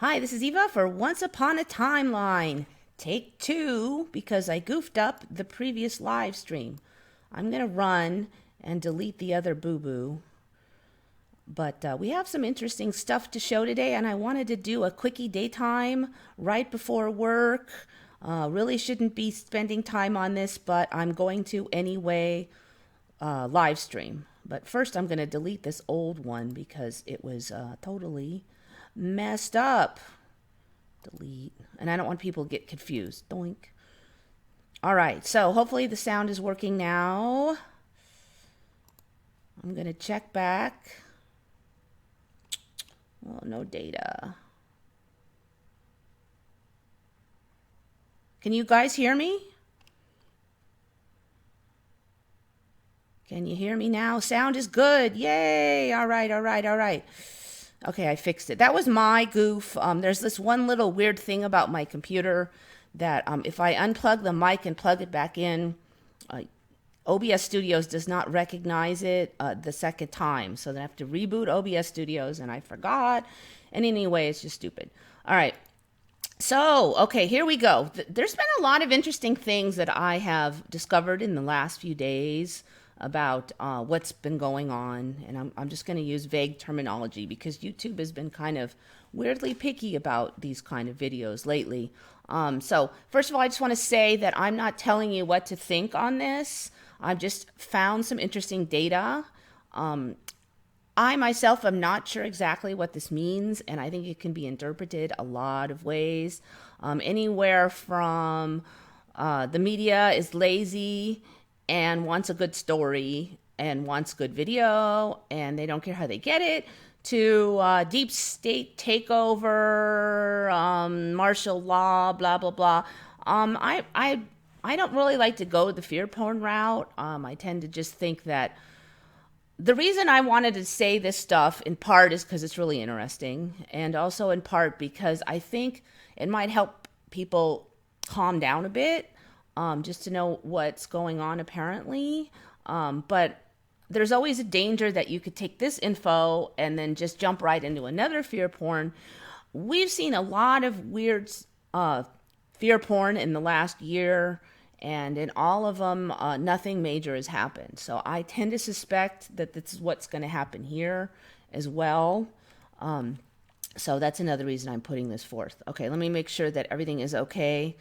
Hi, this is Eva for Once Upon a Timeline. Take two because I goofed up the previous live stream. I'm going to run and delete the other boo boo. But we have some interesting stuff to show today, and I wanted to do a quickie daytime right before work. Really shouldn't be spending time on this, but I'm going to anyway live stream. But first, I'm going to delete this old one because it was totally messed up. Delete. And I don't want people to get confused. Doink. All right, so hopefully the sound is working now. I'm going to check back. Oh, no data. Can you guys hear me? Can you hear me now? Sound is good. Yay. All right, all right, all right. Okay, I fixed it. That was my goof. There's this one little weird thing about my computer that if I unplug the mic and plug it back in, OBS Studios does not recognize it the second time. So then I have to reboot OBS Studios, and I forgot. And anyway, it's just stupid. All right. So, okay, here we go. There's been a lot of interesting things that I have discovered in the last few days about what's been going on. And I'm just going to use vague terminology because YouTube has been kind of weirdly picky about these kind of videos lately. So, first of all, I just want to say that I'm not telling you what to think on this. I've just found some interesting data. I myself am not sure exactly what this means, and I think it can be interpreted a lot of ways. Anywhere from the media is lazy and wants a good story and wants good video, and they don't care how they get it, to deep state takeover, martial law, blah, blah, blah. I don't really like to go the fear porn route. I tend to just think that the reason I wanted to say this stuff in part is because it's really interesting, and also in part because I think it might help people calm down a bit, just to know what's going on apparently. But there's always a danger that you could take this info and then just jump right into another fear porn. We've seen a lot of weird fear porn in the last year, and in all of them, nothing major has happened. So I tend to suspect that this is what's going to happen here as well. So that's another reason I'm putting this forth. Okay, let me make sure that everything is okay.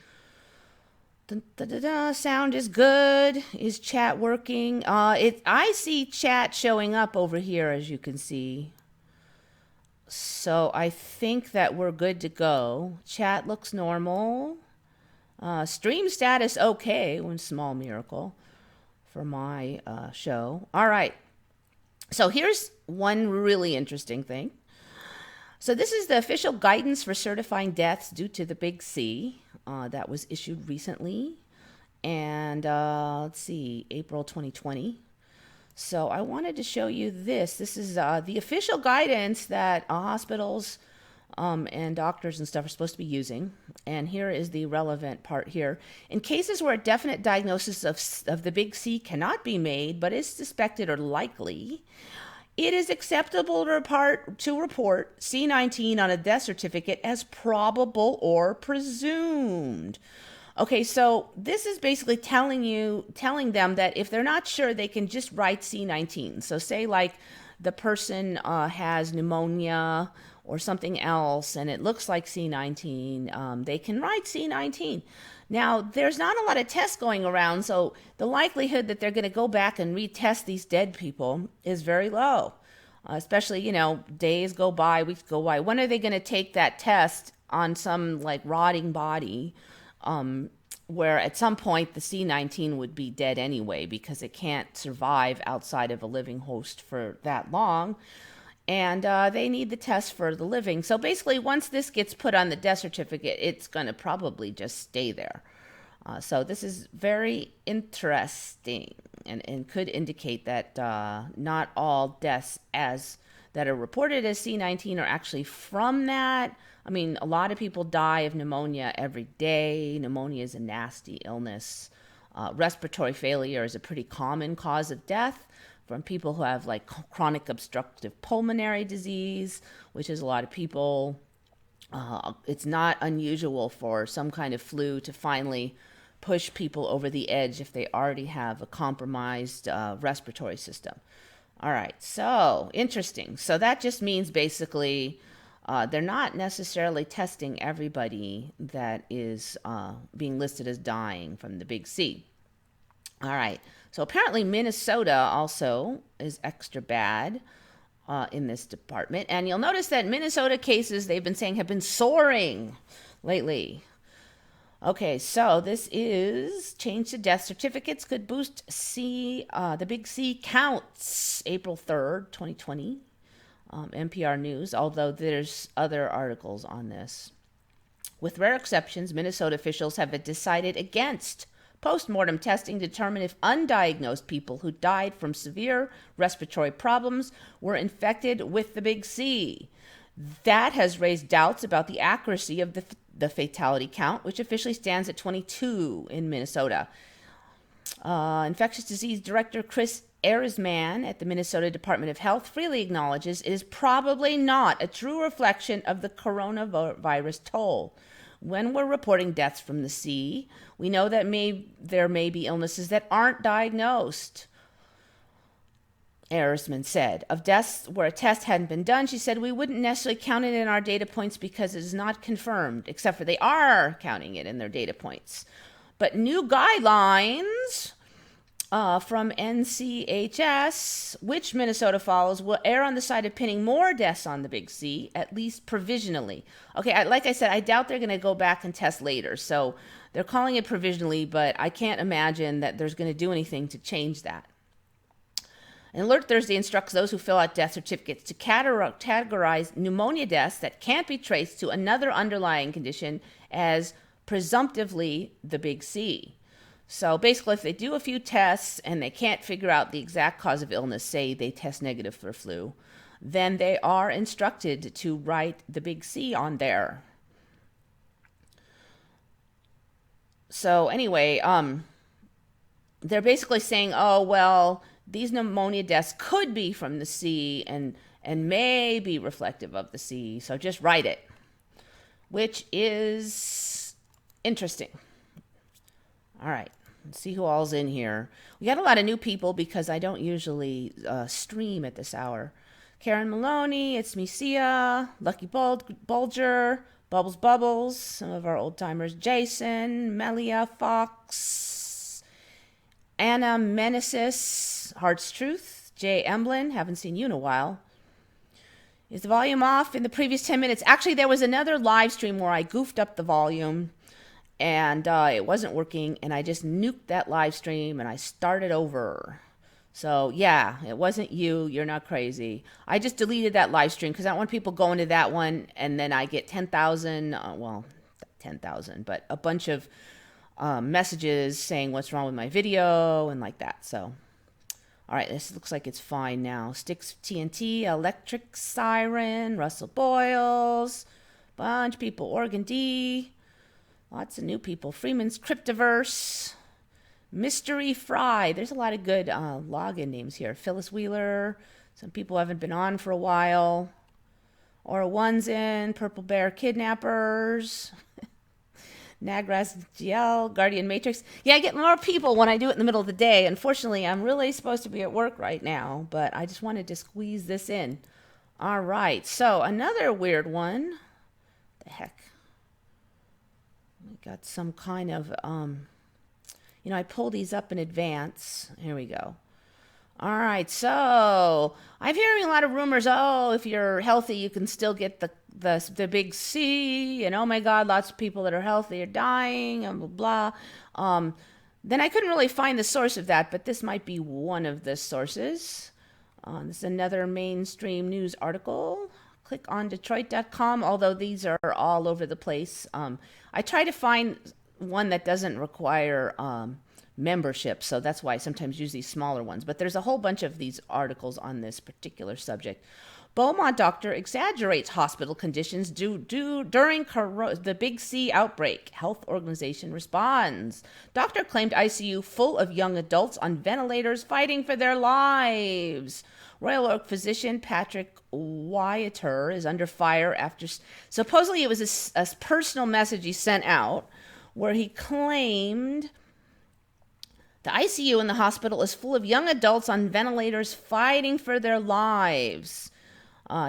Sound is good. Is chat working? I see chat showing up over here, as you can see. So I think that we're good to go. Chat looks normal. Stream status okay, one small miracle for my show. All right. So here's one really interesting thing. So this is the official guidance for certifying deaths due to the big C that was issued recently. And let's see, April 2020. So I wanted to show you this. This is the official guidance that hospitals and doctors and stuff are supposed to be using. And here is the relevant part here. In cases where a definite diagnosis of the big C cannot be made, but is suspected or likely, it is acceptable to report C19 on a death certificate as probable or presumed. Okay, so this is basically telling them that if they're not sure, they can just write C19. So say like the person has pneumonia or something else, and it looks like C19, they can write C19. Now, there's not a lot of tests going around, so the likelihood that they're going to go back and retest these dead people is very low. Especially, days go by, weeks go by. When are they going to take that test on some like rotting body, where at some point the C19 would be dead anyway because it can't survive outside of a living host for that long? And they need the test for the living. So basically, once this gets put on the death certificate, it's going to probably just stay there. So this is very interesting and could indicate that not all deaths that are reported as C19 are actually from that. I mean, a lot of people die of pneumonia every day. Pneumonia is a nasty illness. Respiratory failure is a pretty common cause of death from people who have like chronic obstructive pulmonary disease, which is a lot of people. It's not unusual for some kind of flu to finally push people over the edge if they already have a compromised respiratory system. All right, so interesting. So that just means basically they're not necessarily testing everybody that is being listed as dying from the big C. All right, so apparently Minnesota also is extra bad in this department. And you'll notice that Minnesota cases, they've been saying, have been soaring lately. Okay, so this is change to death certificates could boost the big C counts, April 3rd, 2020, NPR News, although there's other articles on this. With rare exceptions, Minnesota officials have decided against post-mortem testing to determine if undiagnosed people who died from severe respiratory problems were infected with the big C. That has raised doubts about the accuracy of the fatality count, which officially stands at 22 in Minnesota. Infectious disease director Chris Erisman at the Minnesota Department of Health freely acknowledges it is probably not a true reflection of the coronavirus toll. When we're reporting deaths from the C, we know that there may be illnesses that aren't diagnosed. Erisman said. Of deaths where a test hadn't been done, she said, we wouldn't necessarily count it in our data points because it is not confirmed, except for they are counting it in their data points. But new guidelines from NCHS, which Minnesota follows, will err on the side of pinning more deaths on the big C, at least provisionally. Okay, like I said, I doubt they're going to go back and test later. So they're calling it provisionally, but I can't imagine that there's going to do anything to change that. And Alert Thursday instructs those who fill out death certificates to categorize pneumonia deaths that can't be traced to another underlying condition as presumptively the big C. So basically, if they do a few tests and they can't figure out the exact cause of illness, say they test negative for flu, then they are instructed to write the big C on there. So anyway, they're basically saying, oh, well, these pneumonia deaths could be from the C and may be reflective of the C, so just write it, which is interesting. All right. Let's see who all's in here. We got a lot of new people because I don't usually stream at this hour. Karen Maloney, it's me, Sia, Lucky Bulger, Bubbles, some of our old timers, Jason, Melia Fox, Anna Menesis, Heart's Truth, Jay Emblin, haven't seen you in a while. Is the volume off in the previous 10 minutes? Actually, there was another live stream where I goofed up the volume and it wasn't working, and I just nuked that live stream and I started over. So yeah, it wasn't you. You're not crazy. I just deleted that live stream because I don't want people going to that one and then I get 10,000, 10,000, but a bunch of messages saying what's wrong with my video and like that. So, all right, this looks like it's fine now. Sticks TNT, Electric Siren, Russell Boyles, bunch of people, Oregon D, lots of new people. Freeman's Cryptoverse, Mystery Fry. There's a lot of good login names here. Phyllis Wheeler. Some people haven't been on for a while. Aura One's in. Purple Bear Kidnappers. Nagras GL. Guardian Matrix. Yeah, I get more people when I do it in the middle of the day. Unfortunately, I'm really supposed to be at work right now, but I just wanted to squeeze this in. All right. So another weird one. The heck. We got some kind of, I pull these up in advance. Here we go. All right, so I'm hearing a lot of rumors. Oh, if you're healthy, you can still get the big C, and oh my God, lots of people that are healthy are dying, and blah, blah. Then I couldn't really find the source of that, but this might be one of the sources. This is another mainstream news article. Click on Detroit.com, although these are all over the place. I try to find one that doesn't require membership, so that's why I sometimes use these smaller ones. But there's a whole bunch of these articles on this particular subject. Beaumont doctor exaggerates hospital conditions during the Big C outbreak. Health organization responds. Doctor claimed ICU full of young adults on ventilators fighting for their lives. Royal Oak physician Patrick Wyatter is under fire after supposedly it was a personal message he sent out where he claimed the ICU in the hospital is full of young adults on ventilators fighting for their lives.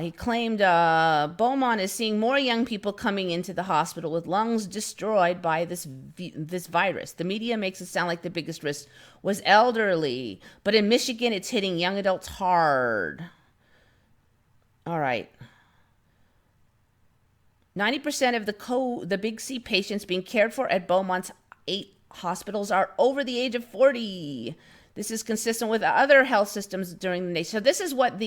He claimed Beaumont is seeing more young people coming into the hospital with lungs destroyed by this virus. The media makes it sound like the biggest risk was elderly, but in Michigan, it's hitting young adults hard. All right. 90% of the Big C patients being cared for at Beaumont's 8 hospitals are over the age of 40. This is consistent with other health systems during the nation. So this is what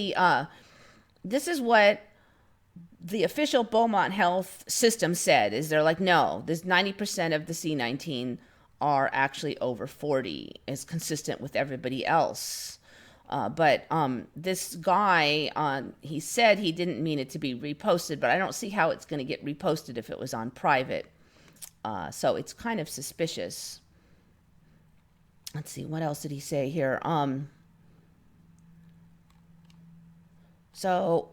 the official Beaumont health system said, is they're like, no, there's 90% of the C19 are actually over 40, is consistent with everybody else. But this guy, he said he didn't mean it to be reposted, but I don't see how it's going to get reposted if it was on private. So it's kind of suspicious. Let's see, what else did he say here? So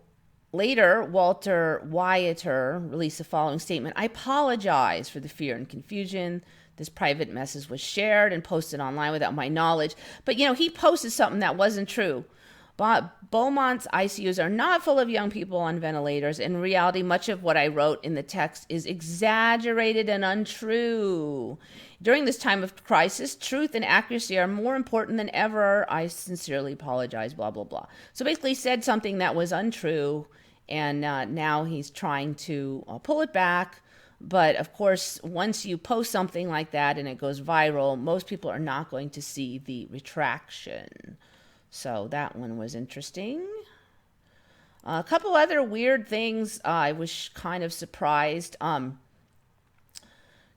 later, Walter Wyatter released the following statement. I apologize for the fear and confusion. This private message was shared and posted online without my knowledge. But, he posted something that wasn't true. Beaumont's ICUs are not full of young people on ventilators. In reality, much of what I wrote in the text is exaggerated and untrue. During this time of crisis, truth and accuracy are more important than ever. I sincerely apologize, blah, blah, blah. So basically said something that was untrue, and now he's trying to pull it back. But of course, once you post something like that and it goes viral, most people are not going to see the retraction. So that one was interesting. A couple other weird things. I was kind of surprised. Can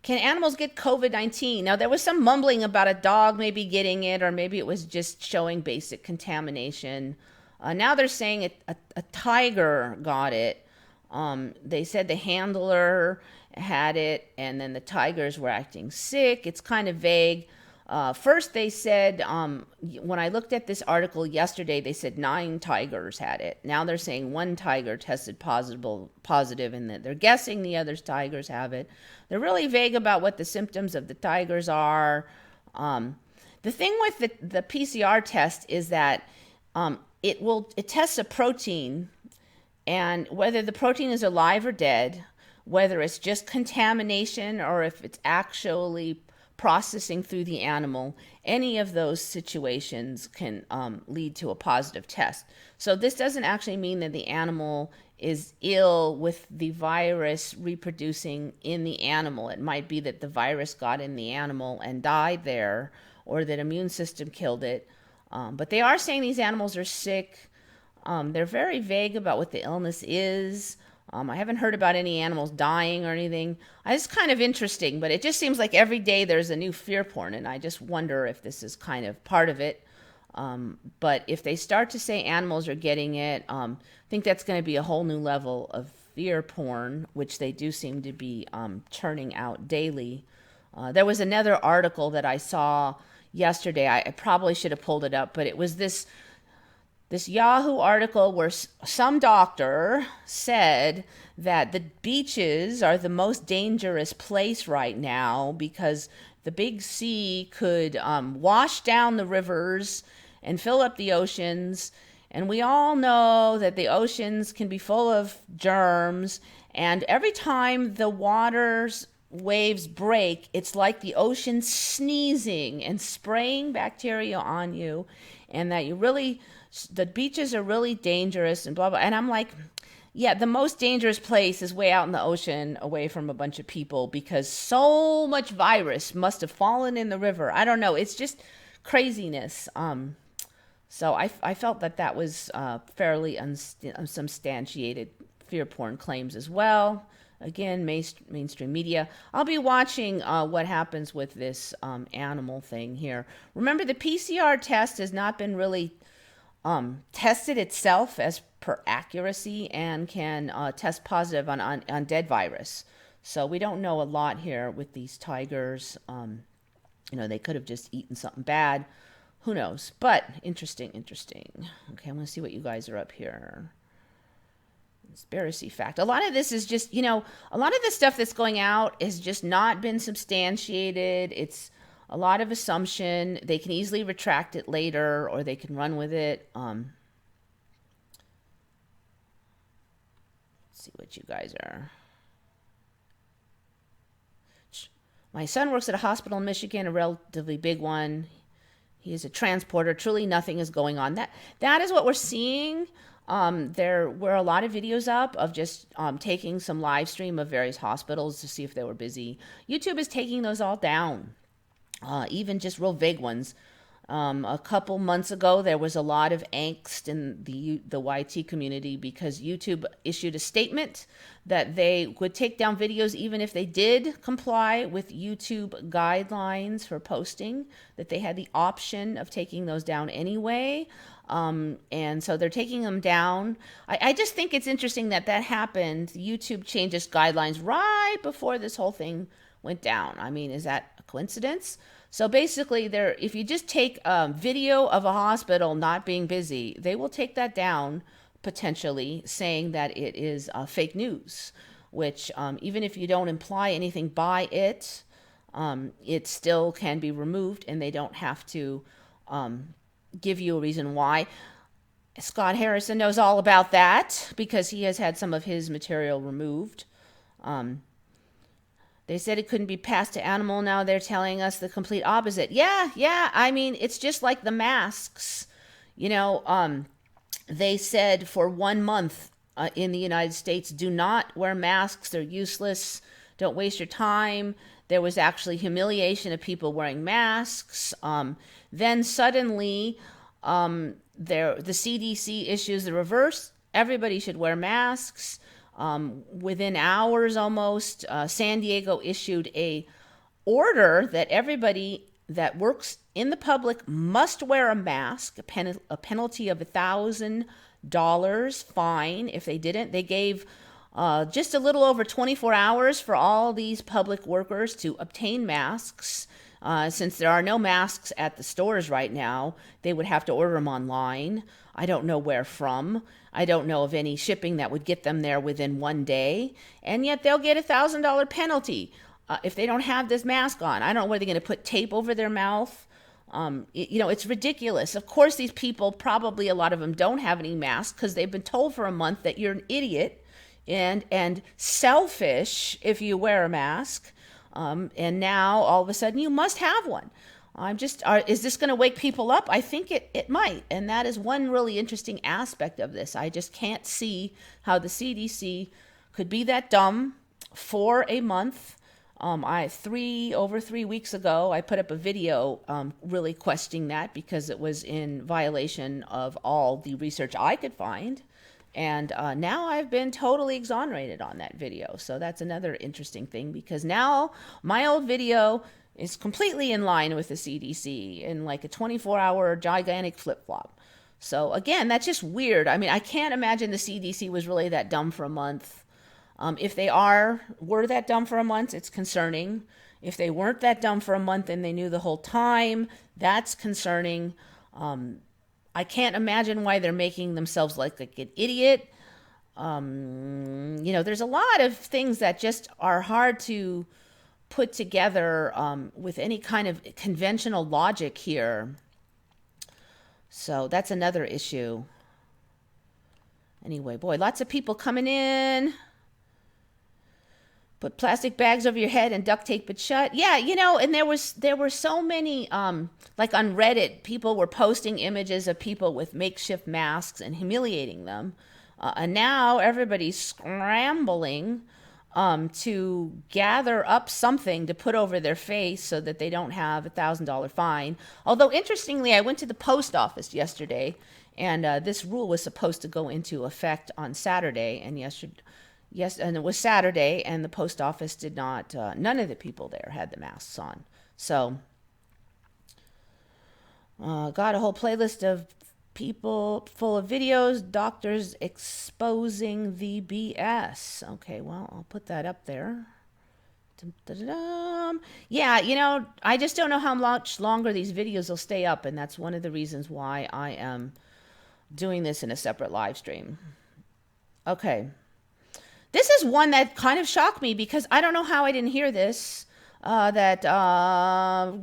animals get COVID-19? Now, there was some mumbling about a dog maybe getting it, or maybe it was just showing basic contamination. Now they're saying a tiger got it. They said the handler had it, and then the tigers were acting sick. It's kind of vague. First, they said, when I looked at this article yesterday, they said 9 tigers had it. Now they're saying 1 tiger tested positive, and that they're guessing the other tigers have it. They're really vague about what the symptoms of the tigers are. The thing with the PCR test is that it tests a protein, and whether the protein is alive or dead, whether it's just contamination or if it's actually processing through the animal, any of those situations can lead to a positive test. So this doesn't actually mean that the animal is ill with the virus reproducing in the animal. It might be that the virus got in the animal and died there, or that immune system killed it. But they are saying these animals are sick. They're very vague about what the illness is. I haven't heard about any animals dying or anything. It's kind of interesting, but it just seems like every day there's a new fear porn, and I just wonder if this is kind of part of it. But if they start to say animals are getting it, I think that's going to be a whole new level of fear porn, which they do seem to be churning out daily. There was another article that I saw yesterday. I probably should have pulled it up, but it was this Yahoo article where some doctor said that the beaches are the most dangerous place right now because the Big C could wash down the rivers and fill up the oceans. And we all know that the oceans can be full of germs. And every time the water's waves break, it's like the ocean sneezing and spraying bacteria on you. And that the beaches are really dangerous and blah, blah. And I'm like, yeah, the most dangerous place is way out in the ocean away from a bunch of people because so much virus must have fallen in the river. I don't know. It's just craziness. So I felt that was fairly unsubstantiated fear porn claims as well. Again, mainstream media. I'll be watching what happens with this animal thing here. Remember, the PCR test has not been really tested itself as per accuracy and can test positive on dead virus. So we don't know a lot here with these tigers. They could have just eaten something bad. Who knows? But interesting. Okay, I'm going to see what you guys are up here. Conspiracy fact. A lot of this is just, a lot of the stuff that's going out has just not been substantiated. It's a lot of assumption. They can easily retract it later, or they can run with it. Let's see what you guys are. My son works at a hospital in Michigan, a relatively big one. He is a transporter. Truly nothing is going on. That is what we're seeing. There were a lot of videos up of just taking some live stream of various hospitals to see if they were busy. YouTube is taking those all down, even just real vague ones. A couple months ago, there was a lot of angst in the YT community because YouTube issued a statement that they would take down videos even if they did comply with YouTube guidelines for posting, that they had the option of taking those down anyway. And so they're taking them down. I just think it's interesting that happened. YouTube changed its guidelines right before this whole thing went down. I mean, is that a coincidence? So basically, if you just take a video of a hospital not being busy, they will take that down, potentially, saying that it is fake news, which even if you don't imply anything by it, it still can be removed, and they don't have to give you a reason why. Scott Harrison knows all about that because he has had some of his material removed. They said it couldn't be passed to animal. Now they're telling us the complete opposite. Yeah. I mean, it's just like the masks. They said for 1 month in the United States, do not wear masks. They're useless. Don't waste your time. There was actually humiliation of people wearing masks. Then suddenly, the CDC issues the reverse. Everybody should wear masks. Within hours almost, San Diego issued a order that everybody that works in the public must wear a mask, a penalty of $1,000 fine if they didn't. They gave just a little over 24 hours for all these public workers to obtain masks. Since there are no masks at the stores right now, they would have to order them online. I don't know where from. I don't know of any shipping that would get them there within 1 day. And yet they'll get a $1,000 penalty if they don't have this mask on. I don't know whether they're going to put tape over their mouth. It's ridiculous. Of course, these people, probably a lot of them don't have any masks because they've been told for a month that you're an idiot and selfish if you wear a mask. And now all of a sudden you must have one. Is this going to wake people up? I think it might. And that is one really interesting aspect of this. I just can't see how the CDC could be that dumb for a month. Over 3 weeks ago, I put up a video really questioning that because it was in violation of all the research I could find. And now I've been totally exonerated on that video. So that's another interesting thing because now my old video is completely in line with the CDC in like a 24-hour gigantic flip-flop. So again, that's just weird. I mean, I can't imagine the CDC was really that dumb for a month. If they were that dumb for a month, it's concerning. If they weren't that dumb for a month and they knew the whole time, that's concerning. I can't imagine why they're making themselves like an idiot. There's a lot of things that just are hard to put together with any kind of conventional logic here. So that's another issue. Anyway, boy, lots of people coming in. Put plastic bags over your head and duct tape it shut. Yeah, and there were so many, like on Reddit, people were posting images of people with makeshift masks and humiliating them. And now everybody's scrambling to gather up something to put over their face so that they don't have a $1,000 fine. Although, interestingly, I went to the post office yesterday, and this rule was supposed to go into effect on Saturday, and and it was Saturday, and the post office did not, none of the people there had the masks on. So, got a whole playlist of People full of videos, doctors exposing the BS. Okay, well, I'll put that up there. Dum-da-da-dum. Yeah, I just don't know how much longer these videos will stay up, and that's one of the reasons why I am doing this in a separate live stream. Okay. This is one that kind of shocked me because I don't know how I didn't hear this. That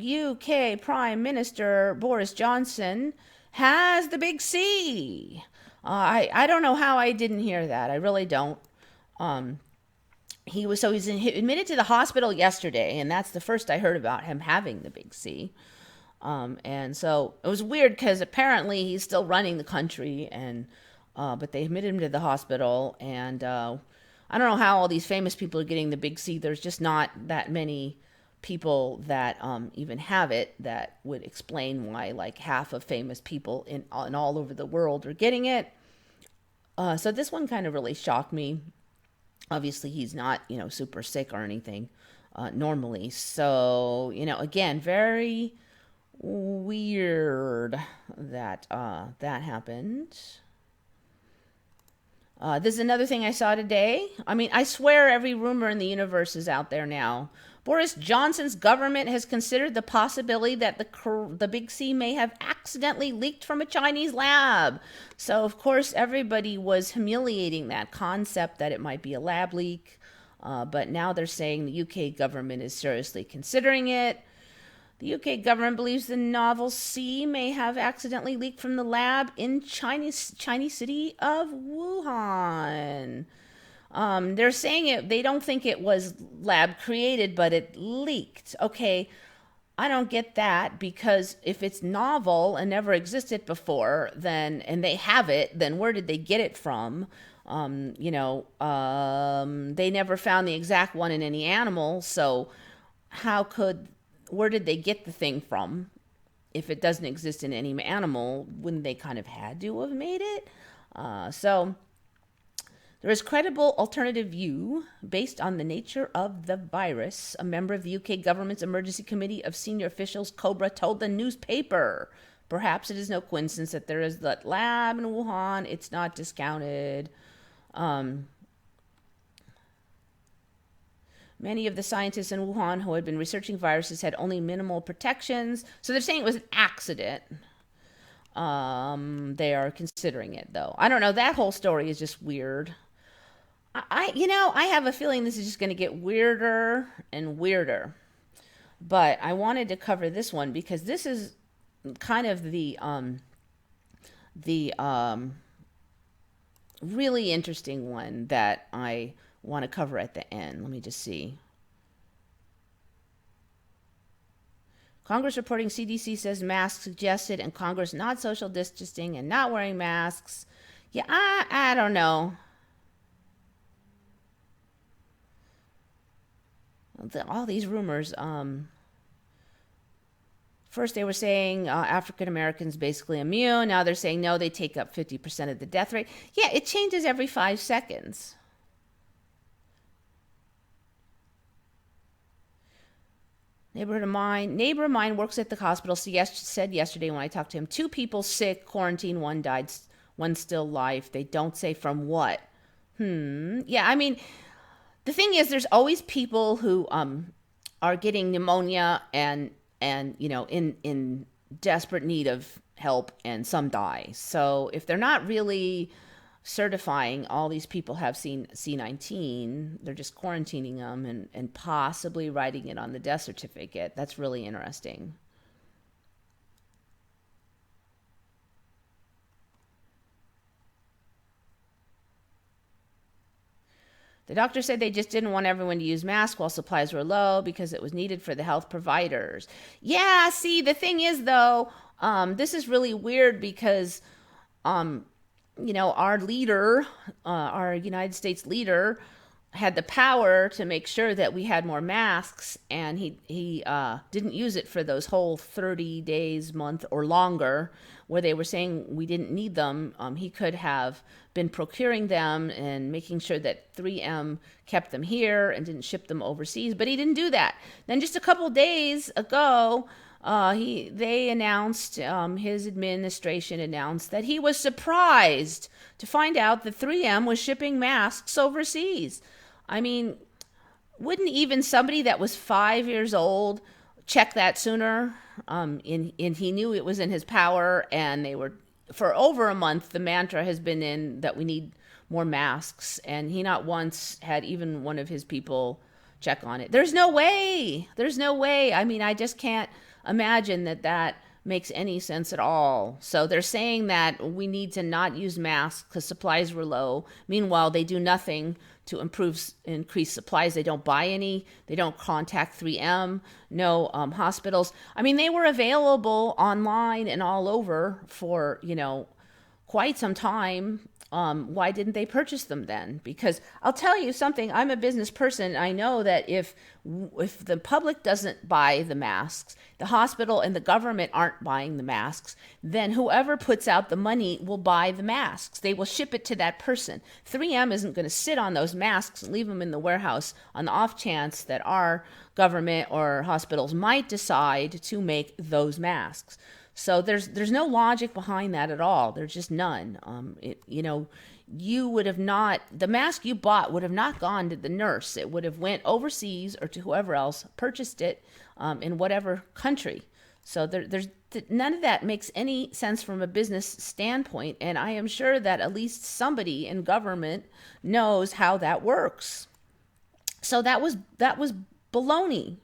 UK Prime Minister Boris Johnson has the big C. I don't know how I didn't hear that. I really don't. He's admitted to the hospital yesterday, and that's the first I heard about him having the big C. And so it was weird because apparently he's still running the country, and but they admitted him to the hospital, and I don't know how all these famous people are getting the big C. There's just not that many people that even have it that would explain why like half of famous people in all over the world are getting it. So this one kind of really shocked me. Obviously, he's not, super sick or anything normally. So, again, very weird that that happened. This is another thing I saw today. I mean, I swear every rumor in the universe is out there now. Boris Johnson's government has considered the possibility that the Big C may have accidentally leaked from a Chinese lab. So, of course, everybody was humiliating that concept that it might be a lab leak. But now they're saying the UK government is seriously considering it. The UK government believes the novel C may have accidentally leaked from the lab in Chinese city of Wuhan. They're saying they don't think it was lab created, but it leaked. Okay, I don't get that because if it's novel and never existed before, and they have it, then where did they get it from? They never found the exact one in any animal, so where did they get the thing from? If it doesn't exist in any animal, wouldn't they kind of had to have made it? So there is credible alternative view based on the nature of the virus. A member of the UK government's emergency committee of senior officials, Cobra, told the newspaper. Perhaps it is no coincidence that there is that lab in Wuhan. It's not discounted. Many of the scientists in Wuhan who had been researching viruses had only minimal protections. So they're saying it was an accident. They are considering it, though. I don't know. That whole story is just weird. I have a feeling this is just going to get weirder and weirder. But I wanted to cover this one because this is kind of the really interesting one that I want to cover at the end. Let me just see. Congress reporting CDC says masks suggested and Congress not social distancing and not wearing masks. Yeah, I don't know. All these rumors. First they were saying African Americans basically immune. Now they're saying no, they take up 50% of the death rate. Yeah, it changes every 5 seconds. Neighbor of mine works at the hospital. Said yesterday when I talked to him, 2 people sick, quarantine, 1 died, 1 still alive. They don't say from what. Yeah, I mean, the thing is, there's always people who are getting pneumonia and in desperate need of help, and some die. So if they're not really certifying all these people have seen C19, they're just quarantining them and possibly writing it on the death certificate. That's really interesting. The doctor said they just didn't want everyone to use masks while supplies were low because it was needed for the health providers. Yeah, see, the thing is, though, this is really weird because our leader, our United States leader, had the power to make sure that we had more masks, and he didn't use it for those whole 30 days, month, or longer, where they were saying we didn't need them. He could have been procuring them and making sure that 3M kept them here and didn't ship them overseas, but he didn't do that. Then just a couple days ago, They announced, his administration announced that he was surprised to find out that 3M was shipping masks overseas. I mean, wouldn't even somebody that was 5 years old check that sooner? And he knew it was in his power, and they were, for over a month, the mantra has been in that we need more masks, and he not once had even one of his people check on it. There's no way. There's no way. I mean, I just can't imagine that that makes any sense at all. So they're saying that we need to not use masks because supplies were low. Meanwhile, they do nothing to increase supplies. They don't buy any. They don't contact 3M. No hospitals. I mean, they were available online and all over for, quite some time. Why didn't they purchase them then? Because I'll tell you something, I'm a business person. I know that if the public doesn't buy the masks, the hospital and the government aren't buying the masks, then whoever puts out the money will buy the masks. They will ship it to that person. 3M isn't going to sit on those masks and leave them in the warehouse on the off chance that our government or hospitals might decide to make those masks. So there's no logic behind that at all. There's just none. You would have not, the mask you bought would have not gone to the nurse. It would have went overseas or to whoever else purchased it in whatever country. So there's none of that makes any sense from a business standpoint. And I am sure that at least somebody in government knows how that works. So that was baloney.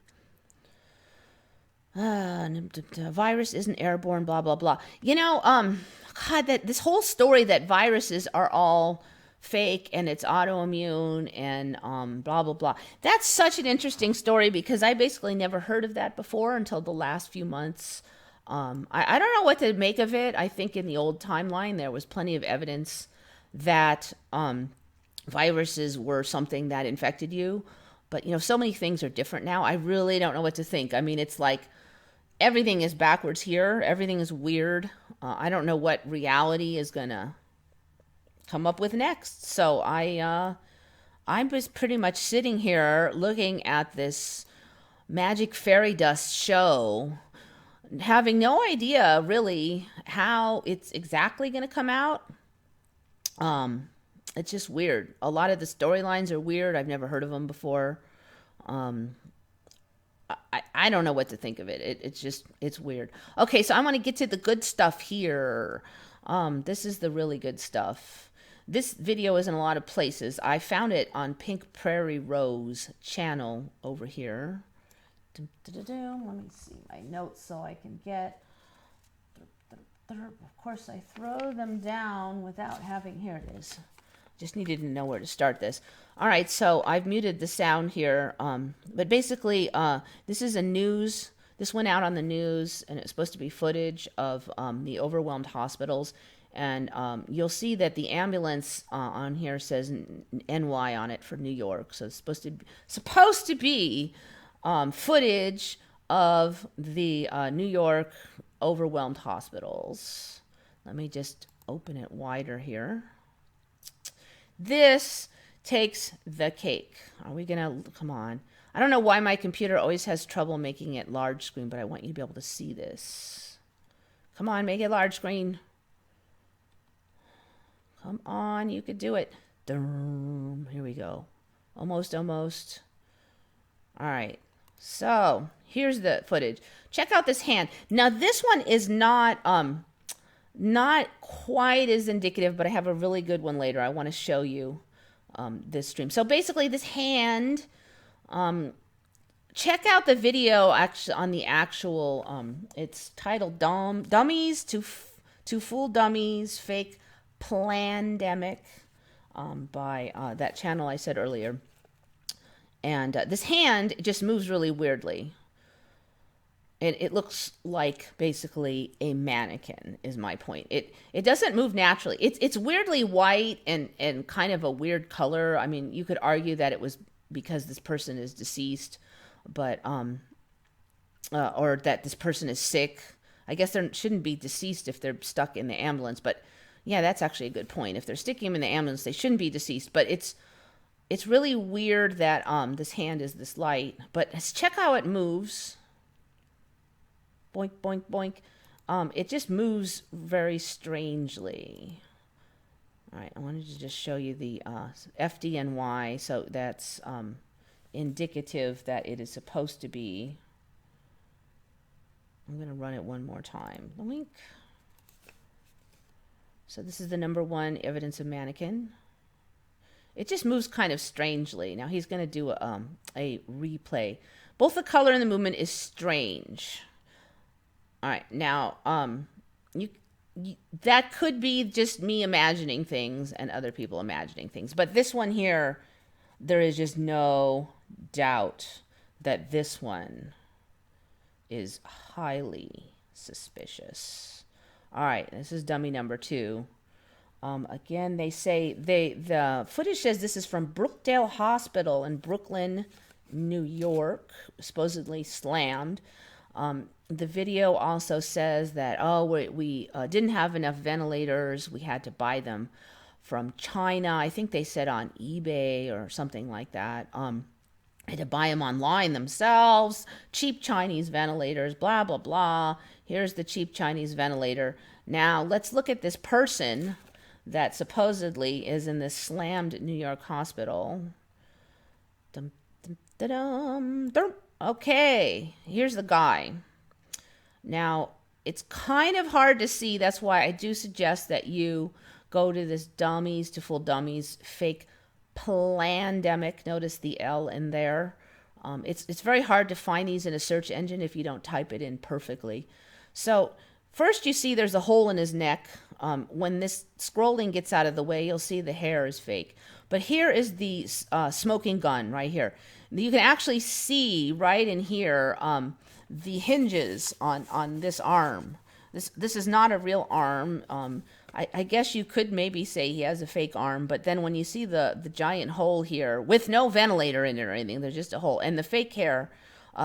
Virus isn't airborne, blah, blah, blah. God, that this whole story that viruses are all fake and it's autoimmune and blah, blah, blah. That's such an interesting story because I basically never heard of that before until the last few months. I don't know what to make of it. I think in the old timeline, there was plenty of evidence that viruses were something that infected you. But, so many things are different now. I really don't know what to think. I mean, it's like everything is backwards here. Everything is weird. I don't know what reality is going to come up with next. So I'm just pretty much sitting here looking at this magic fairy dust show, having no idea really how it's exactly going to come out. It's just weird. A lot of the storylines are weird. I've never heard of them before. I don't know what to think of it. It's weird. Okay, so I want to get to the good stuff here. This is the really good stuff. This video is in a lot of places. I found it on Pink Prairie Rose channel over here. Let me see my notes so I can get. Of course, I throw them down without having. Here it is. Just needed to know where to start this. All right, so I've muted the sound here. But basically, this is a news. This went out on the news, and it's supposed to be footage of the overwhelmed hospitals. And you'll see that the ambulance on here says NY on it for New York. So it's supposed to be footage of the New York overwhelmed hospitals. Let me just open it wider here. This takes the cake. Are we going to, come on. I don't know why my computer always has trouble making it large screen, but I want you to be able to see this. Come on, make it large screen. Come on, you could do it. Here we go. Almost. All right. So here's the footage. Check out this hand. Now this one is not quite as indicative, but I have a really good one later. I want to show you this stream. So basically this hand, check out the video actually on the actual, it's titled Dummies to Fool Dummies, Fake Plandemic, by that channel I said earlier. And this hand just moves really weirdly. It looks like basically a mannequin is my point. It doesn't move naturally. It's weirdly white and kind of a weird color. I mean, you could argue that it was because this person is deceased, but or that this person is sick. I guess they shouldn't be deceased if they're stuck in the ambulance, but yeah, that's actually a good point. If they're sticking them in the ambulance, they shouldn't be deceased, but it's really weird that this hand is this light, but check how it moves. boink, boink, boink. It just moves very strangely. All right, I wanted to just show you the FDNY, so that's indicative that it is supposed to be. I'm going to run it one more time. Link. So this is the number 1 evidence of mannequin. It just moves kind of strangely. Now he's going to do a replay. Both the color and the movement is strange. All right, now that could be just me imagining things and other people imagining things. But this one here, there is just no doubt that this one is highly suspicious. All right, this is dummy number 2. Again, they say the footage says this is from Brookdale Hospital in Brooklyn, New York, supposedly slammed. The video also says that, we didn't have enough ventilators. We had to buy them from China. I think they said on eBay or something like that. Had to buy them online themselves. Cheap Chinese ventilators, blah, blah, blah. Here's the cheap Chinese ventilator. Now, let's look at this person that supposedly is in this slammed New York hospital. Dum, dum, da-dum, dum. Okay, here's the guy. Now, it's kind of hard to see. That's why I do suggest that you go to this dummies to full dummies fake plandemic. Notice the L in there. It's very hard to find these in a search engine if you don't type it in perfectly. So first you see there's a hole in his neck. When this scrolling gets out of the way, you'll see the hair is fake. But here is the smoking gun right here. You can actually see right in here the hinges on this arm. This is not a real arm. I guess you could maybe say he has a fake arm, but then when you see the giant hole here with no ventilator in it or anything, there's just a hole. And the fake hair,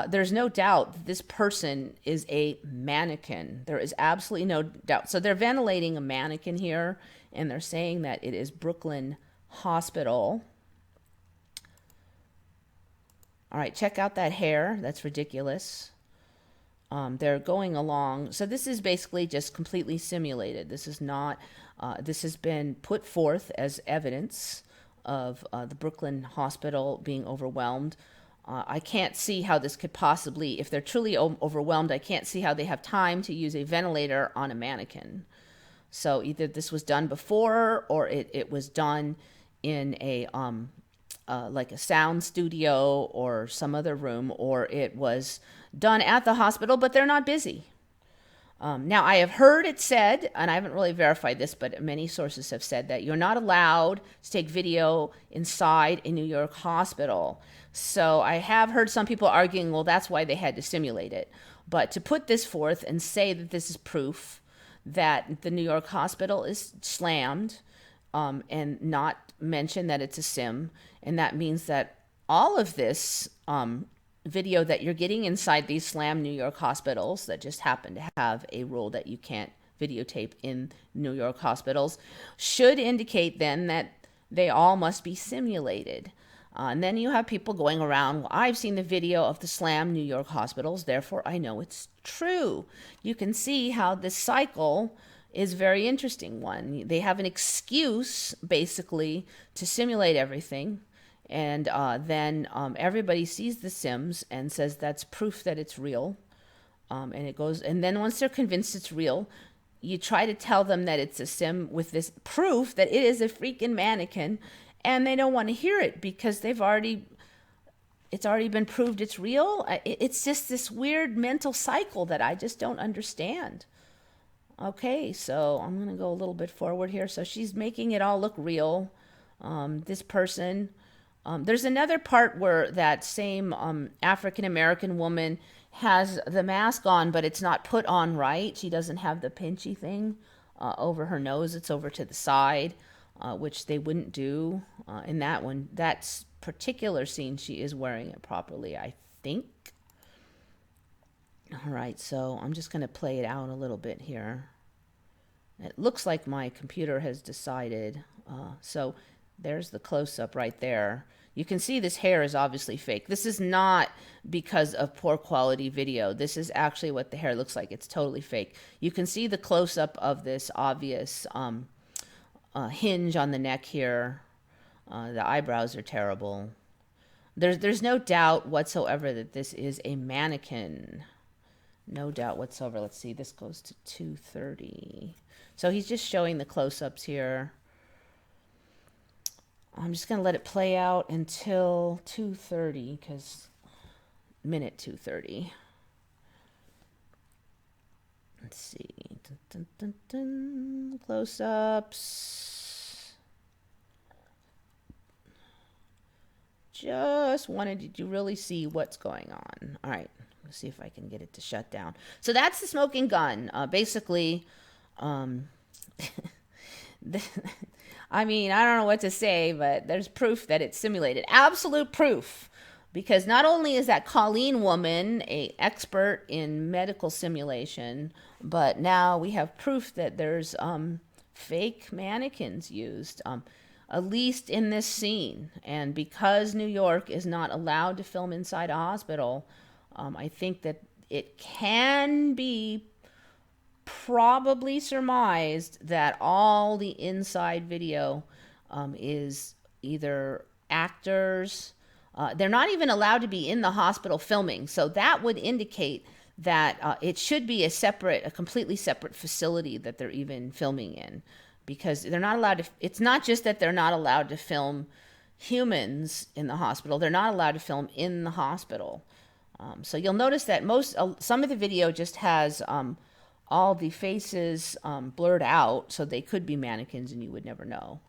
there's no doubt that this person is a mannequin. There is absolutely no doubt. So they're ventilating a mannequin here, and they're saying that it is Brooklyn Hospital. All right, check out that hair. That's ridiculous. They're going along. So this is basically just completely simulated. This is not, this has been put forth as evidence of the Brooklyn Hospital being overwhelmed. I can't see how this could possibly, if they're truly overwhelmed, I can't see how they have time to use a ventilator on a mannequin. So either this was done before or it was done in a, like a sound studio or some other room, or it was done at the hospital, but they're not busy. Now, I have heard it said, and I haven't really verified this, but many sources have said that you're not allowed to take video inside a New York hospital. So I have heard some people arguing, well, that's why they had to simulate it. But to put this forth and say that this is proof that the New York hospital is slammed, and not mention that it's a sim, and that means that all of this video that you're getting inside these slammed New York hospitals that just happen to have a rule that you can't videotape in New York hospitals should indicate then that they all must be simulated. And then you have people going around, well, I've seen the video of the slammed New York hospitals, therefore I know it's true. You can see how this cycle is a very interesting one. They have an excuse, basically, to simulate everything. And then everybody sees the sims and says that's proof that it's real. And it goes, and then once they're convinced it's real, you try to tell them that it's a sim with this proof that it is a freaking mannequin, and they don't want to hear it because it's already been proved it's real. It's just this weird mental cycle that I just don't understand. Okay, so I'm going to go a little bit forward here. So she's making it all look real. This person... there's another part where that same African-American woman has the mask on, but it's not put on right. She doesn't have the pinchy thing over her nose. It's over to the side, which they wouldn't do in that one. That particular scene, she is wearing it properly, I think. All right, so I'm just going to play it out a little bit here. It looks like my computer has decided. So there's the close-up right there. You can see this hair is obviously fake. This is not because of poor quality video. This is actually what the hair looks like. It's totally fake. You can see the close-up of this obvious hinge on the neck here. The eyebrows are terrible. There's no doubt whatsoever that this is a mannequin. No doubt whatsoever. Let's see. This goes to 2:30. So he's just showing the close-ups here. I'm just going to let it play out until 2:30, because minute 2:30. Let's see. Dun, dun, dun, dun. Close-ups. Just wanted to really see what's going on. All right. Let's see if I can get it to shut down. So that's the smoking gun. Basically, I mean, I don't know what to say, but there's proof that it's simulated. Absolute proof. Because not only is that Colleen woman an expert in medical simulation, but now we have proof that there's fake mannequins used, at least in this scene. And because New York is not allowed to film inside a hospital, I think that it can be probably surmised that all the inside video is either actors. They're not even allowed to be in the hospital filming. So that would indicate that it should be a completely separate facility that they're even filming in, because they're not allowed to. It's not just that they're not allowed to film humans in the hospital. They're not allowed to film in the hospital. So you'll notice that some of the video just has all the faces blurred out, so they could be mannequins and you would never know.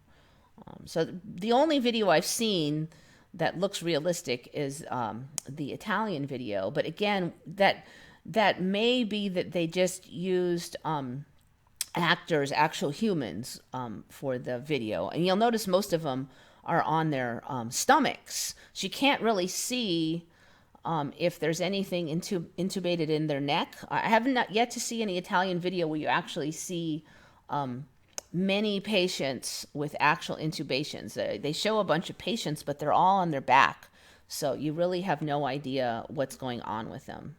So the only video I've seen that looks realistic is the Italian video. But again, that may be that they just used actors, actual humans, for the video. And you'll notice most of them are on their stomachs. So you can't really see if there's anything intubated in their neck. I haven't yet to see any Italian video where you actually see many patients with actual intubations. They show a bunch of patients, but they're all on their back. So you really have no idea what's going on with them.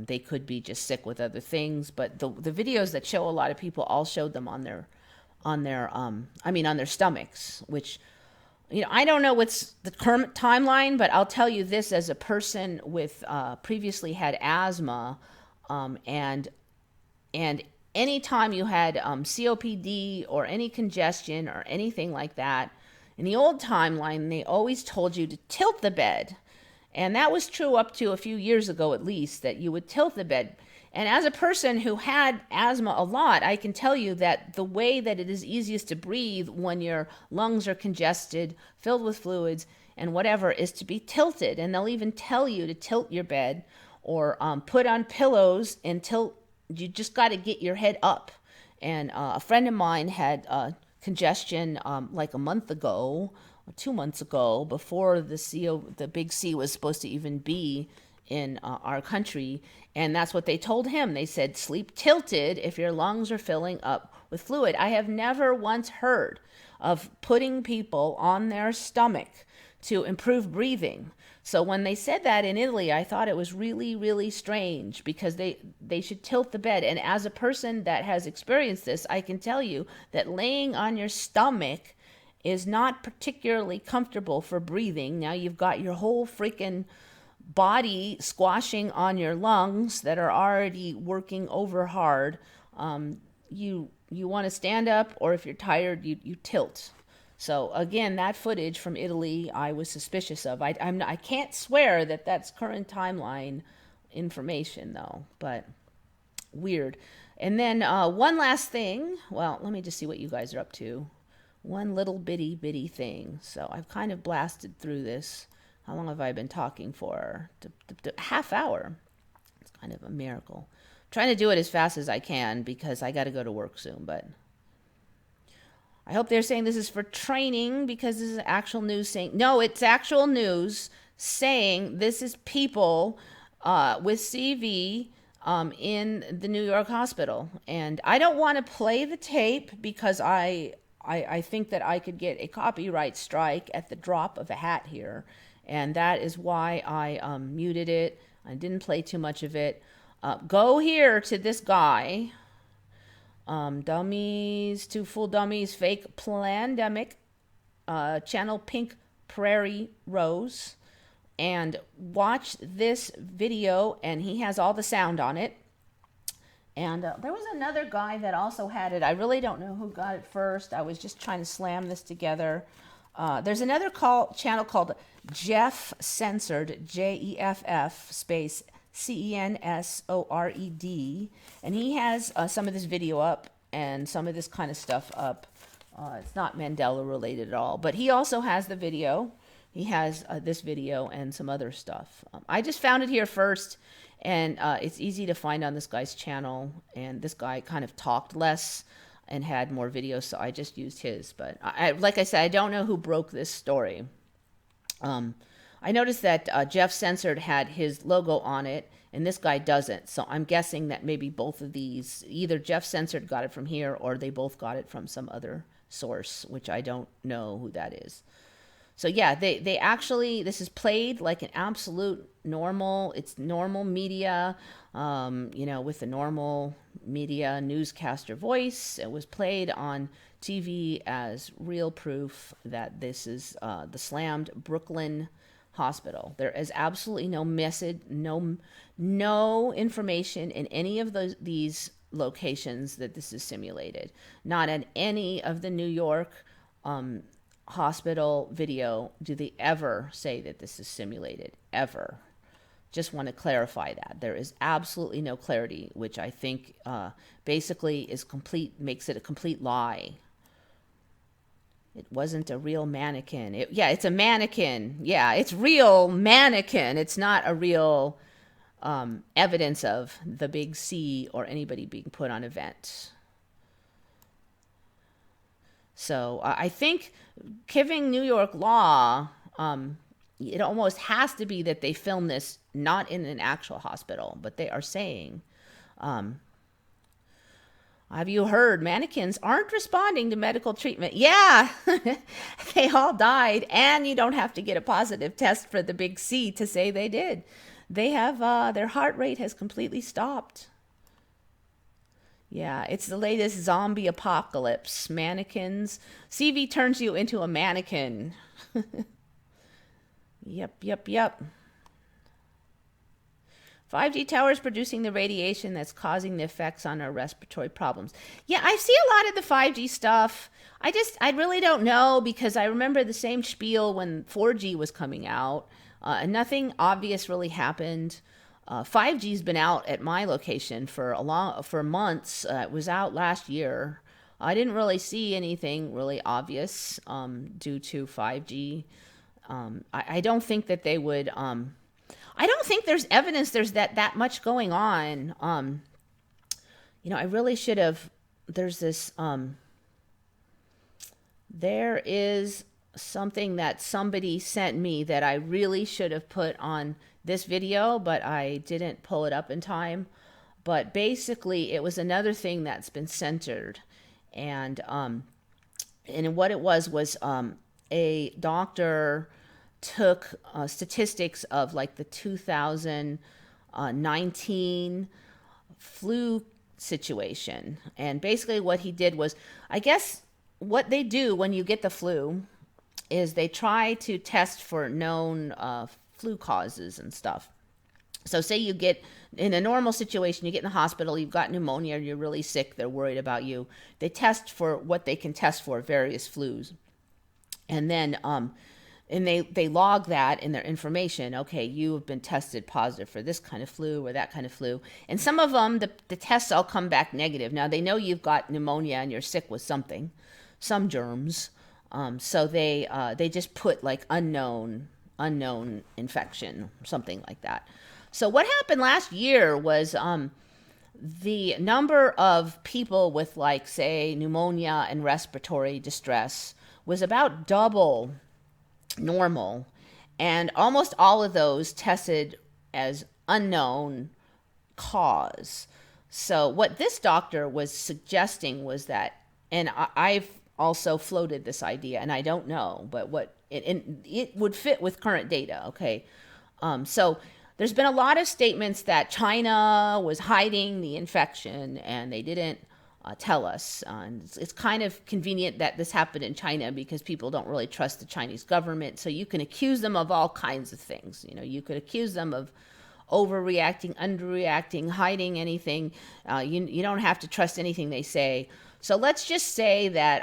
They could be just sick with other things, but the videos that show a lot of people all showed them on their stomachs, which, I don't know what's the current timeline, but I'll tell you this as a person with previously had asthma, and anytime you had COPD or any congestion or anything like that, in the old timeline, they always told you to tilt the bed. And that was true up to a few years ago, at least, that you would tilt the bed. And as a person who had asthma a lot, I can tell you that the way that it is easiest to breathe when your lungs are congested, filled with fluids, and whatever, is to be tilted. And they'll even tell you to tilt your bed or put on pillows and tilt. You just got to get your head up. And a friend of mine had congestion like a month ago, or 2 months ago, before the big C was supposed to even be in our country. And that's what they told him. They said, sleep tilted if your lungs are filling up with fluid. I have never once heard of putting people on their stomach to improve breathing. So when they said that in Italy, I thought it was really, really strange, because they should tilt the bed. And as a person that has experienced this, I can tell you that laying on your stomach is not particularly comfortable for breathing. Now you've got your whole freaking body squashing on your lungs that are already working over hard. You want to stand up, or if you're tired, you tilt. So again, that footage from Italy, I was suspicious of. I can't swear that that's current timeline information, though, but weird. And then one last thing. Well, let me just see what you guys are up to. One little bitty thing. So I've kind of blasted through this. How long have I been talking for? Half hour. It's kind of a miracle. I'm trying to do it as fast as I can because I got to go to work soon, but I hope they're saying this is for training, because this is actual news saying, no, it's actual news saying this is people with CV in the New York hospital. And I don't want to play the tape because I I think that I could get a copyright strike at the drop of a hat here. And that is why I muted it. I didn't play too much of it. Go here to this guy. Dummies, Two Full Dummies, Fake Plandemic, channel Pink Prairie Rose. And watch this video, and he has all the sound on it. And there was another guy that also had it. I really don't know who got it first. I was just trying to slam this together. There's another channel called Jeff Censored, Jeff space Censored, and he has some of this video up and some of this kind of stuff up. It's not Mandela related at all, but he also has the video. He has this video and some other stuff. I just found it here first. And it's easy to find on this guy's channel. And this guy kind of talked less and had more videos, so I just used his. But like I said, I don't know who broke this story. I noticed that Jeff Censored had his logo on it, and this guy doesn't. So I'm guessing that maybe both of these, either Jeff Censored got it from here, or they both got it from some other source, which I don't know who that is. So yeah, they actually, this is played like an absolute normal, it's normal media, with a normal media newscaster voice. It was played on TV as real proof that this is the slammed Brooklyn hospital. There is absolutely no message, no information in any of these locations that this is simulated. Not at any of the New York hospital video do they ever say that this is simulated, ever. Just want to clarify that there is absolutely no clarity, which I think basically makes it a complete lie. It wasn't a real mannequin. It's a mannequin. Yeah, it's real mannequin. It's not a real evidence of the big C or anybody being put on event. So I think giving New York law, it almost has to be that they filmed this not in an actual hospital, but they are saying, have you heard mannequins aren't responding to medical treatment? Yeah, they all died, and you don't have to get a positive test for the big C to say they did. They have, their heart rate has completely stopped. Yeah, it's the latest zombie apocalypse. Mannequins. CV turns you into a mannequin. Yep. 5G towers producing the radiation that's causing the effects on our respiratory problems. Yeah, I see a lot of the 5G stuff. I really don't know, because I remember the same spiel when 4G was coming out. And nothing obvious really happened. 5G's been out at my location for months. It was out last year. I didn't really see anything really obvious due to 5G. I don't think that they would. I don't think there's evidence there's that much going on. I really should have. There's this. There is something that somebody sent me that I really should have put on this video, but I didn't pull it up in time. But basically, it was another thing that's been censored, and what it was a doctor took statistics of like the 2019 flu situation, and basically what he did was, I guess what they do when you get the flu is they try to test for known flu causes and stuff. So say you get, in a normal situation, you get in the hospital, you've got pneumonia, you're really sick, they're worried about you. They test for what they can test for, various flus. And then and they log that in their information. Okay, you have been tested positive for this kind of flu or that kind of flu. And some of them, the tests all come back negative. Now, they know you've got pneumonia and you're sick with something, some germs. So they just put like unknown infection, something like that. So what happened last year was the number of people with, like, say, pneumonia and respiratory distress was about double normal, and almost all of those tested as unknown cause. So what this doctor was suggesting was that, and I've also floated this idea, and I don't know, but it would fit with current data. Okay, so there's been a lot of statements that China was hiding the infection and they didn't tell us. And it's kind of convenient that this happened in China because people don't really trust the Chinese government. So you can accuse them of all kinds of things. You know, you could accuse them of overreacting, underreacting, hiding anything. You don't have to trust anything they say. So let's just say that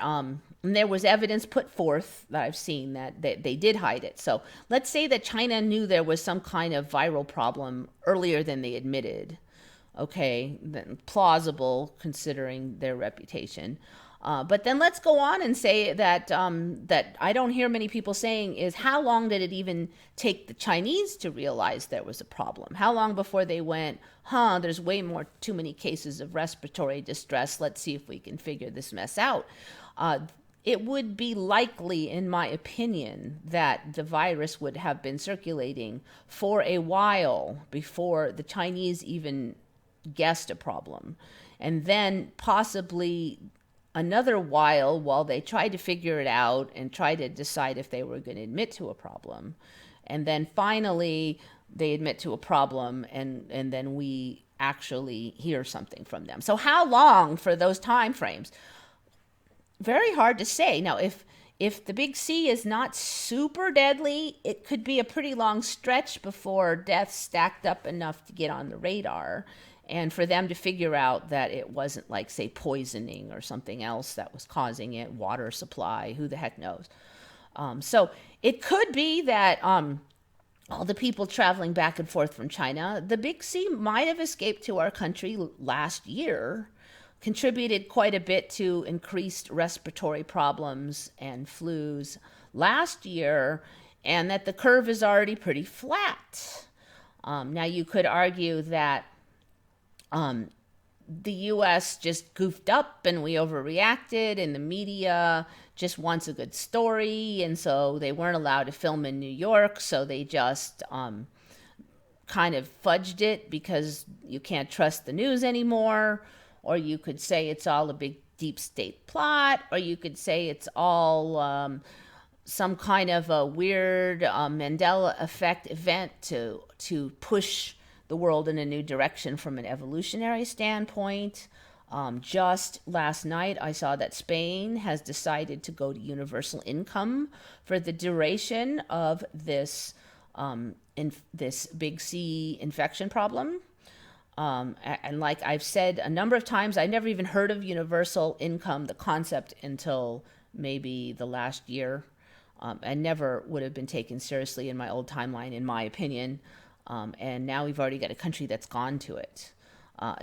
there was evidence put forth that I've seen that they did hide it. So let's say that China knew there was some kind of viral problem earlier than they admitted. Okay, then plausible considering their reputation. But then let's go on and say that that I don't hear many people saying is how long did it even take the Chinese to realize there was a problem? How long before they went, there's too many cases of respiratory distress. Let's see if we can figure this mess out. It would be likely, in my opinion, that the virus would have been circulating for a while before the Chinese even guessed a problem. And then possibly another while they tried to figure it out and try to decide if they were going to admit to a problem. And then finally they admit to a problem and then we actually hear something from them. So how long for those time frames? Very hard to say. Now, if the big C is not super deadly, it could be a pretty long stretch before deaths stacked up enough to get on the radar and for them to figure out that it wasn't like, say, poisoning or something else that was causing it, water supply, who the heck knows. So it could be that all the people traveling back and forth from China, the big C might have escaped to our country last year, contributed quite a bit to increased respiratory problems and flus last year, and that the curve is already pretty flat. Now, you could argue that the U.S. just goofed up and we overreacted, and the media just wants a good story, and so they weren't allowed to film in New York, so they just kind of fudged it because you can't trust the news anymore. Or you could say it's all a big deep state plot, or you could say it's all some kind of a weird Mandela effect event to push the world in a new direction from an evolutionary standpoint. Just last night, I saw that Spain has decided to go to universal income for the duration of this this big C infection problem. And like I've said a number of times, I never even heard of universal income, the concept, until maybe the last year. And never would have been taken seriously in my old timeline, in my opinion. And now we've already got a country that's gone to it.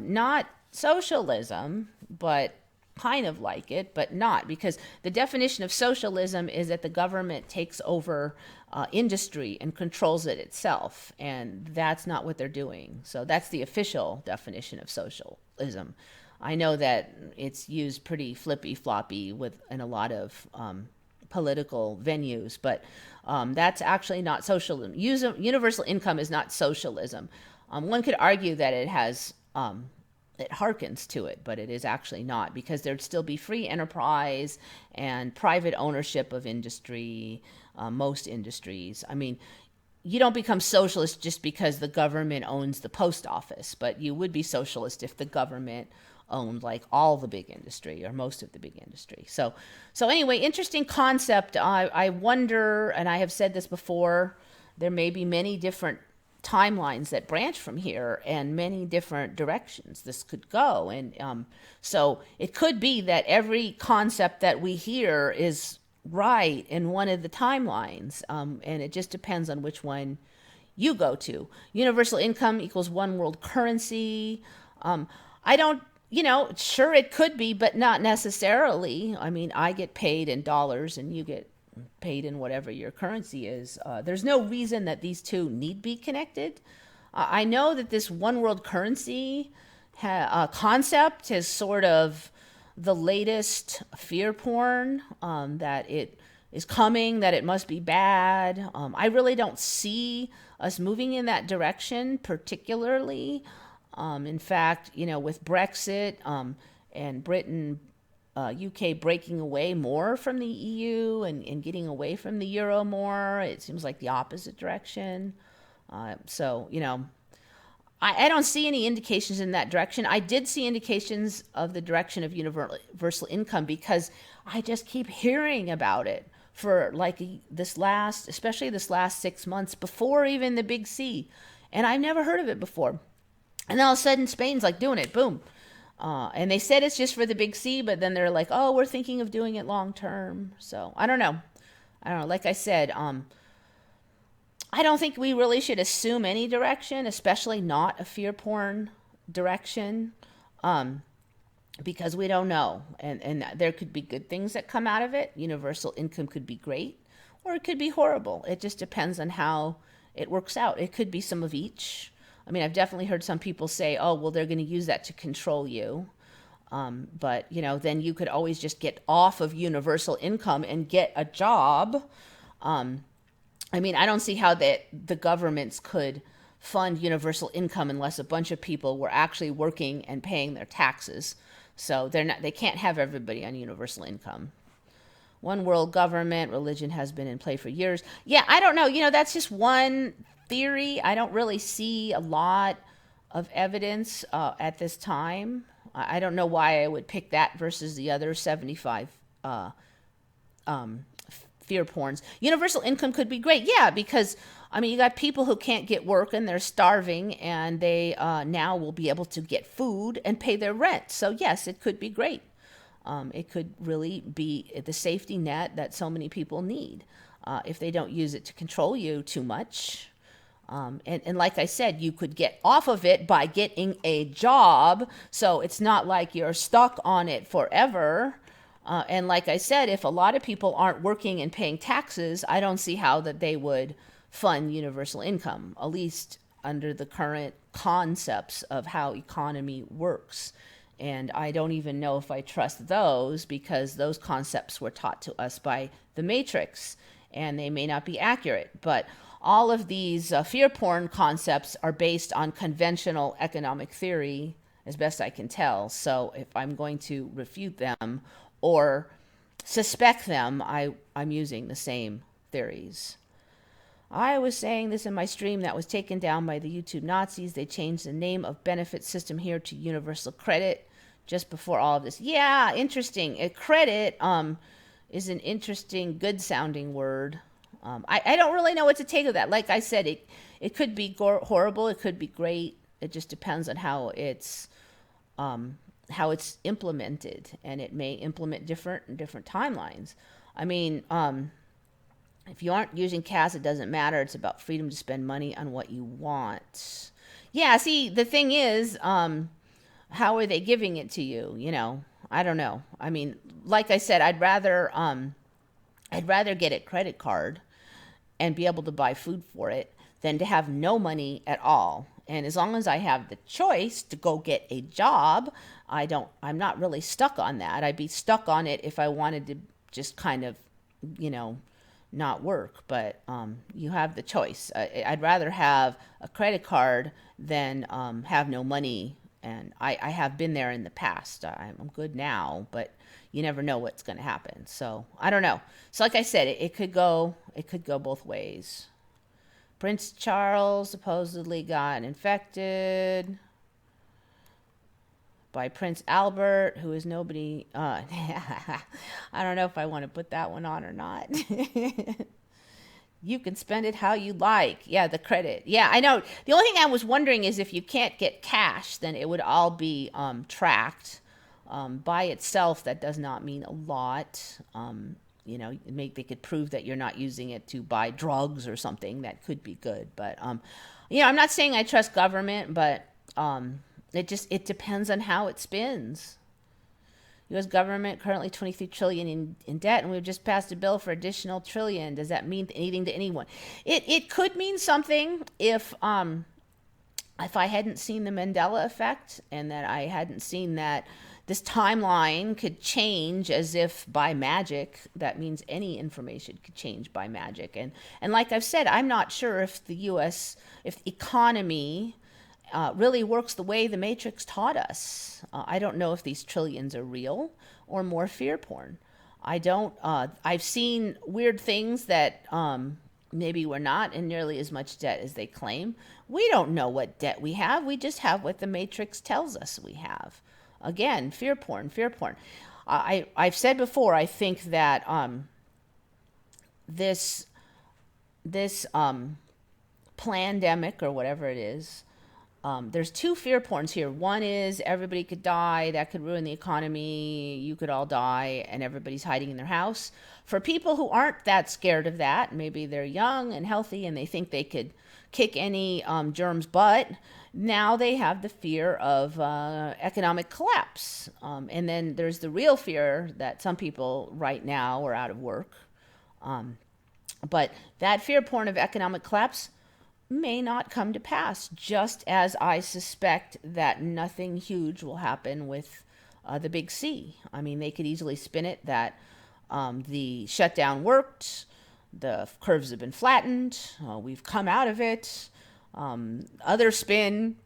Not socialism, but kind of like it, but not, because the definition of socialism is that the government takes over industry and controls it itself, and that's not what they're doing. So that's the official definition of socialism. I know that it's used pretty flippy-floppy in a lot of political venues, but that's actually not socialism. Universal income is not socialism. One could argue that it has it harkens to it, but it is actually not, because there'd still be free enterprise and private ownership of industry, most industries. I mean, you don't become socialist just because the government owns the post office, but you would be socialist if the government owned like all the big industry or most of the big industry. So anyway, interesting concept. I wonder, and I have said this before, there may be many different timelines that branch from here and many different directions this could go. And so it could be that every concept that we hear is right in one of the timelines. And it just depends on which one you go to. Universal income equals one world currency. I don't, sure it could be, but not necessarily. I mean, I get paid in dollars and you get paid in whatever your currency is. There's no reason that these two need be connected. I know that this one world currency concept is sort of the latest fear porn, that it is coming, that it must be bad. I really don't see us moving in that direction particularly. In fact, with Brexit and Britain UK breaking away more from the EU and getting away from the euro more. It seems like the opposite direction. So, I don't see any indications in that direction. I did see indications of the direction of universal income because I just keep hearing about it for like especially this last 6 months before even the big C. And I've never heard of it before. And all of a sudden, Spain's like doing it, boom. And they said it's just for the big C, but then they're like, oh, we're thinking of doing it long term. So I don't know. Like I said, I don't think we really should assume any direction, especially not a fear porn direction, because we don't know. And there could be good things that come out of it. Universal income could be great, or it could be horrible. It just depends on how it works out. It could be some of each. I mean, I've definitely heard some people say, oh, well, they're going to use that to control you. But, then you could always just get off of universal income and get a job. I mean, I don't see how the governments could fund universal income unless a bunch of people were actually working and paying their taxes. So they can't have everybody on universal income. One world government, religion has been in play for years. Yeah, I don't know. That's just one theory. I don't really see a lot of evidence at this time. I don't know why I would pick that versus the other 75 fear porns. Universal income could be great. Yeah, because, you got people who can't get work and they're starving and they now will be able to get food and pay their rent. So, yes, it could be great. It could really be the safety net that so many people need if they don't use it to control you too much. And like I said, you could get off of it by getting a job. So it's not like you're stuck on it forever. And like I said, if a lot of people aren't working and paying taxes, I don't see how that they would fund universal income, at least under the current concepts of how economy works. And I don't even know if I trust those because those concepts were taught to us by the Matrix and they may not be accurate. But all of these fear porn concepts are based on conventional economic theory, as best I can tell. So if I'm going to refute them or suspect them, I'm using the same theories. I was saying this in my stream that was taken down by the YouTube Nazis. They changed the name of benefit system here to universal credit just before all of this. Yeah, interesting. Credit is an interesting, good-sounding word. I don't really know what to take of that. Like I said, it could be horrible. It could be great. It just depends on how it's implemented, and it may implement different timelines. I mean, if you aren't using cash, it doesn't matter. It's about freedom to spend money on what you want. Yeah, see, the thing is, how are they giving it to you? I don't know. I mean, like I said, I'd rather get a credit card and be able to buy food for it than to have no money at all. And as long as I have the choice to go get a job, I'm not really stuck on that. I'd be stuck on it if I wanted to just kind of, not work. But you have the choice. I'd rather have a credit card than have no money. And I have been there in the past. I'm good now, but you never know what's going to happen. So I don't know. So like I said, it could go both ways. Prince Charles supposedly got infected by Prince Albert, who is nobody. I don't know if I want to put that one on or not. You can spend it how you like. Yeah, the credit. Yeah, I know. The only thing I was wondering is if you can't get cash, then it would all be tracked. By itself, that does not mean a lot. They could prove that you're not using it to buy drugs or something. That could be good. But, I'm not saying I trust government, but it depends on how it spins. U.S. government currently $23 trillion in debt, and we've just passed a bill for additional trillion. Does that mean anything to anyone? It could mean something if I hadn't seen the Mandela effect and that I hadn't seen that this timeline could change as if by magic. That means any information could change by magic. And like I've said, I'm not sure if the economy really works the way the Matrix taught us. I don't know if these trillions are real or more fear porn. I don't, I've seen weird things that maybe we're not in nearly as much debt as they claim. We don't know what debt we have. We just have what the Matrix tells us we have. Again, fear porn, fear porn. I've said before, I think that this pandemic or whatever it is, there's two fear porns here. One is everybody could die, that could ruin the economy, you could all die, and everybody's hiding in their house. For people who aren't that scared of that, maybe they're young and healthy and they think they could kick any germ's butt, now they have the fear of economic collapse. And then there's the real fear that some people right now are out of work. But that fear porn of economic collapse may not come to pass, just as I suspect that nothing huge will happen with the big C. I mean, they could easily spin it that the shutdown worked, the curves have been flattened, we've come out of it. Other spin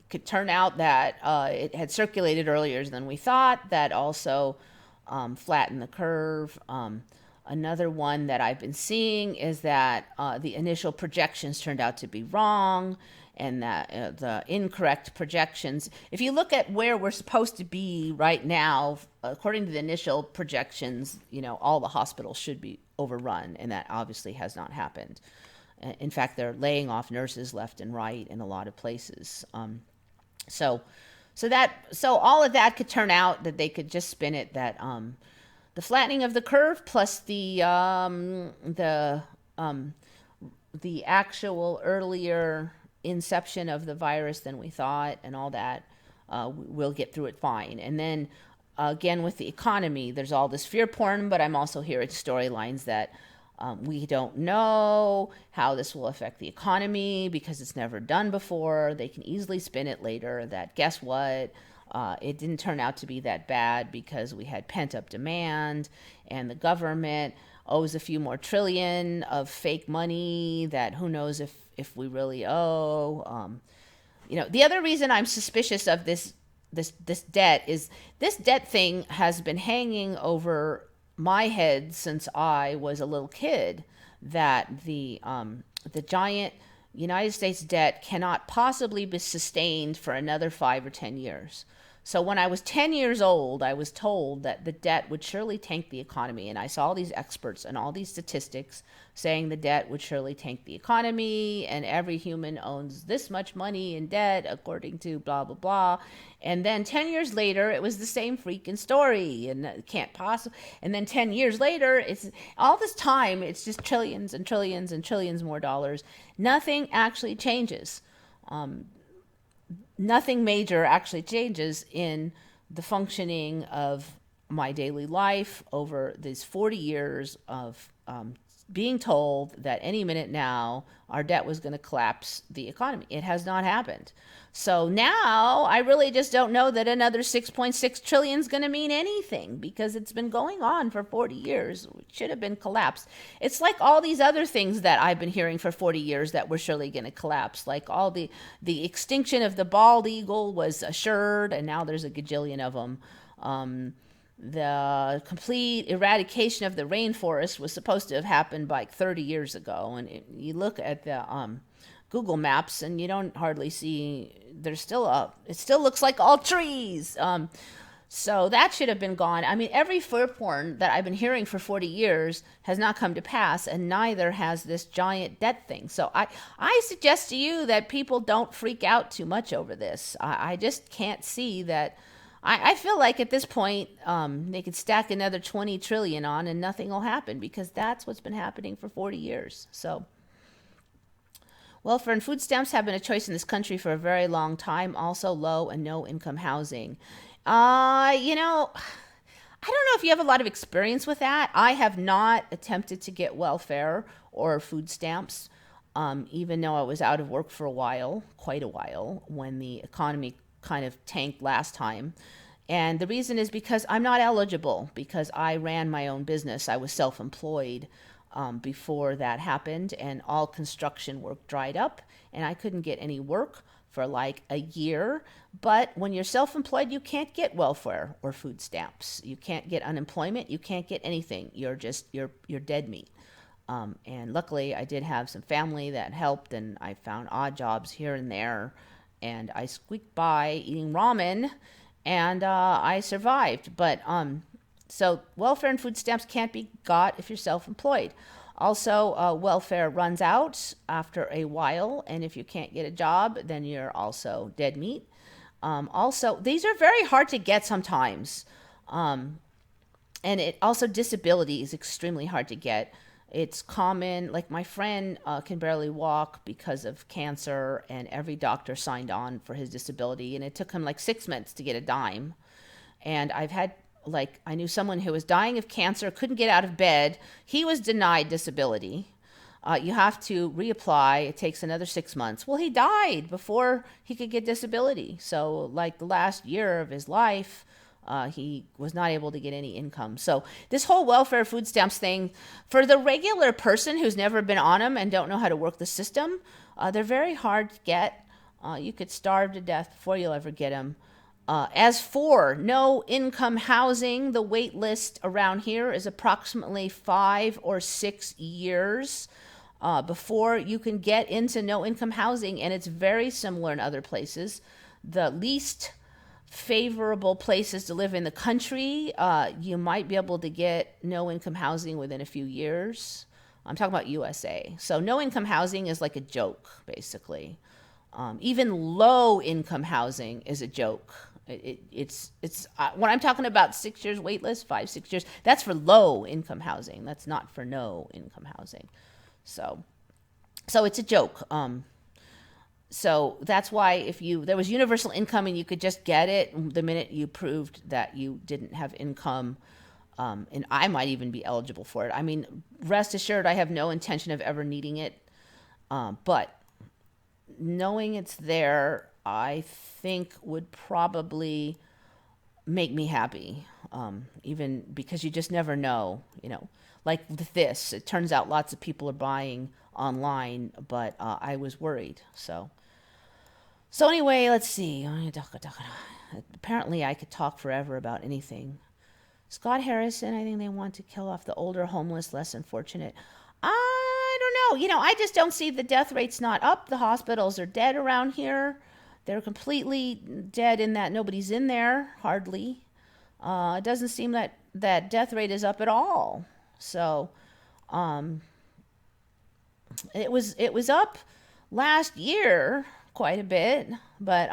could turn out that it had circulated earlier than we thought, that also flattened the curve. Another one that I've been seeing is that the initial projections turned out to be wrong, and that the incorrect projections, if you look at where we're supposed to be right now, according to the initial projections, all the hospitals should be overrun, and that obviously has not happened. In fact, they're laying off nurses left and right in a lot of places. So all of that could turn out that they could just spin it that the flattening of the curve plus the actual earlier inception of the virus than we thought, and all that, we'll get through it fine. And then again with the economy, there's all this fear porn, but I'm also hearing storylines that we don't know how this will affect the economy because it's never done before. They can easily spin it later that, guess what? It didn't turn out to be that bad because we had pent-up demand and the government owes a few more trillion of fake money that who knows if we really owe. The other reason I'm suspicious of this debt is this debt thing has been hanging over my head since I was a little kid, that the giant United States debt cannot possibly be sustained for another 5 or 10 years. So when I was 10 years old, I was told that the debt would surely tank the economy. And I saw all these experts and all these statistics saying the debt would surely tank the economy, and every human owns this much money in debt according to blah, blah, blah. And then 10 years later, it was the same freaking story, and it can't possibly. And then 10 years later, it's all this time, it's just trillions and trillions and trillions more dollars. Nothing actually changes. Nothing major actually changes in the functioning of my daily life over these 40 years of being told that any minute now our debt was going to collapse the economy. It has not happened. So now I really just don't know that another 6.6 trillion is going to mean anything, because it's been going on for 40 years. It should have been collapsed. It's like all these other things that I've been hearing for 40 years that were surely going to collapse. Like all the extinction of the bald eagle was assured, and now there's a gajillion of them. The complete eradication of the rainforest was supposed to have happened like 30 years ago. And you look at the Google Maps and you don't hardly see, it still looks like all trees. So that should have been gone. I mean, every fear porn that I've been hearing for 40 years has not come to pass, and neither has this giant debt thing. So I suggest to you that people don't freak out too much over this. I just can't see that. I feel like at this point, they could stack another 20 trillion on and nothing will happen, because that's what's been happening for 40 years. So, welfare and food stamps have been a choice in this country for a very long time. Also, low and no income housing. I don't know if you have a lot of experience with that. I have not attempted to get welfare or food stamps, even though I was out of work for quite a while, when the economy kind of tanked last time. And the reason is because I'm not eligible, because I ran my own business. I was self-employed before that happened, and all construction work dried up, and I couldn't get any work for like a year. But when you're self-employed, you can't get welfare or food stamps. You can't get unemployment. You can't get anything. You're dead meat. And luckily, I did have some family that helped, and I found odd jobs here and there, and I squeaked by eating ramen, and I survived. But so welfare and food stamps can't be got if you're self-employed. Also, welfare runs out after a while, and if you can't get a job, then you're also dead meat. Also, these are very hard to get sometimes. And it also, disability is extremely hard to get. It's common, like my friend can barely walk because of cancer, and every doctor signed on for his disability, and it took him like 6 months to get a dime. And I knew someone who was dying of cancer, couldn't get out of bed. He was denied disability. You have to reapply. It takes another 6 months. Well, he died before he could get disability. So, like the last year of his life, he was not able to get any income. So this whole welfare food stamps thing, for the regular person who's never been on them and don't know how to work the system, they're very hard to get. You could starve to death before you'll ever get them. As for no income housing, the wait list around here is approximately 5 or 6 years before you can get into no income housing, and it's very similar in other places. The least favorable places to live in the country, you might be able to get no income housing within a few years. I'm talking about USA. So no income housing is like a joke, basically. Even low income housing is a joke. It's when I'm talking about 6 years wait list, 5, 6 years, that's for low income housing. That's not for no income housing. So it's a joke. So that's why there was universal income and you could just get it the minute you proved that you didn't have income, and I might even be eligible for it. I mean, rest assured, I have no intention of ever needing it, but knowing it's there, I think would probably make me happy, even because you just never know, like with this, it turns out lots of people are buying online, but I was worried. So anyway, let's see. Apparently I could talk forever about anything. Scott Harrison, I think they want to kill off the older, homeless, less unfortunate. I don't know. I just don't see the death rate's not up. The hospitals are dead around here. They're completely dead in that nobody's in there, hardly. It doesn't seem that death rate is up at all. So it was up last year quite a bit, but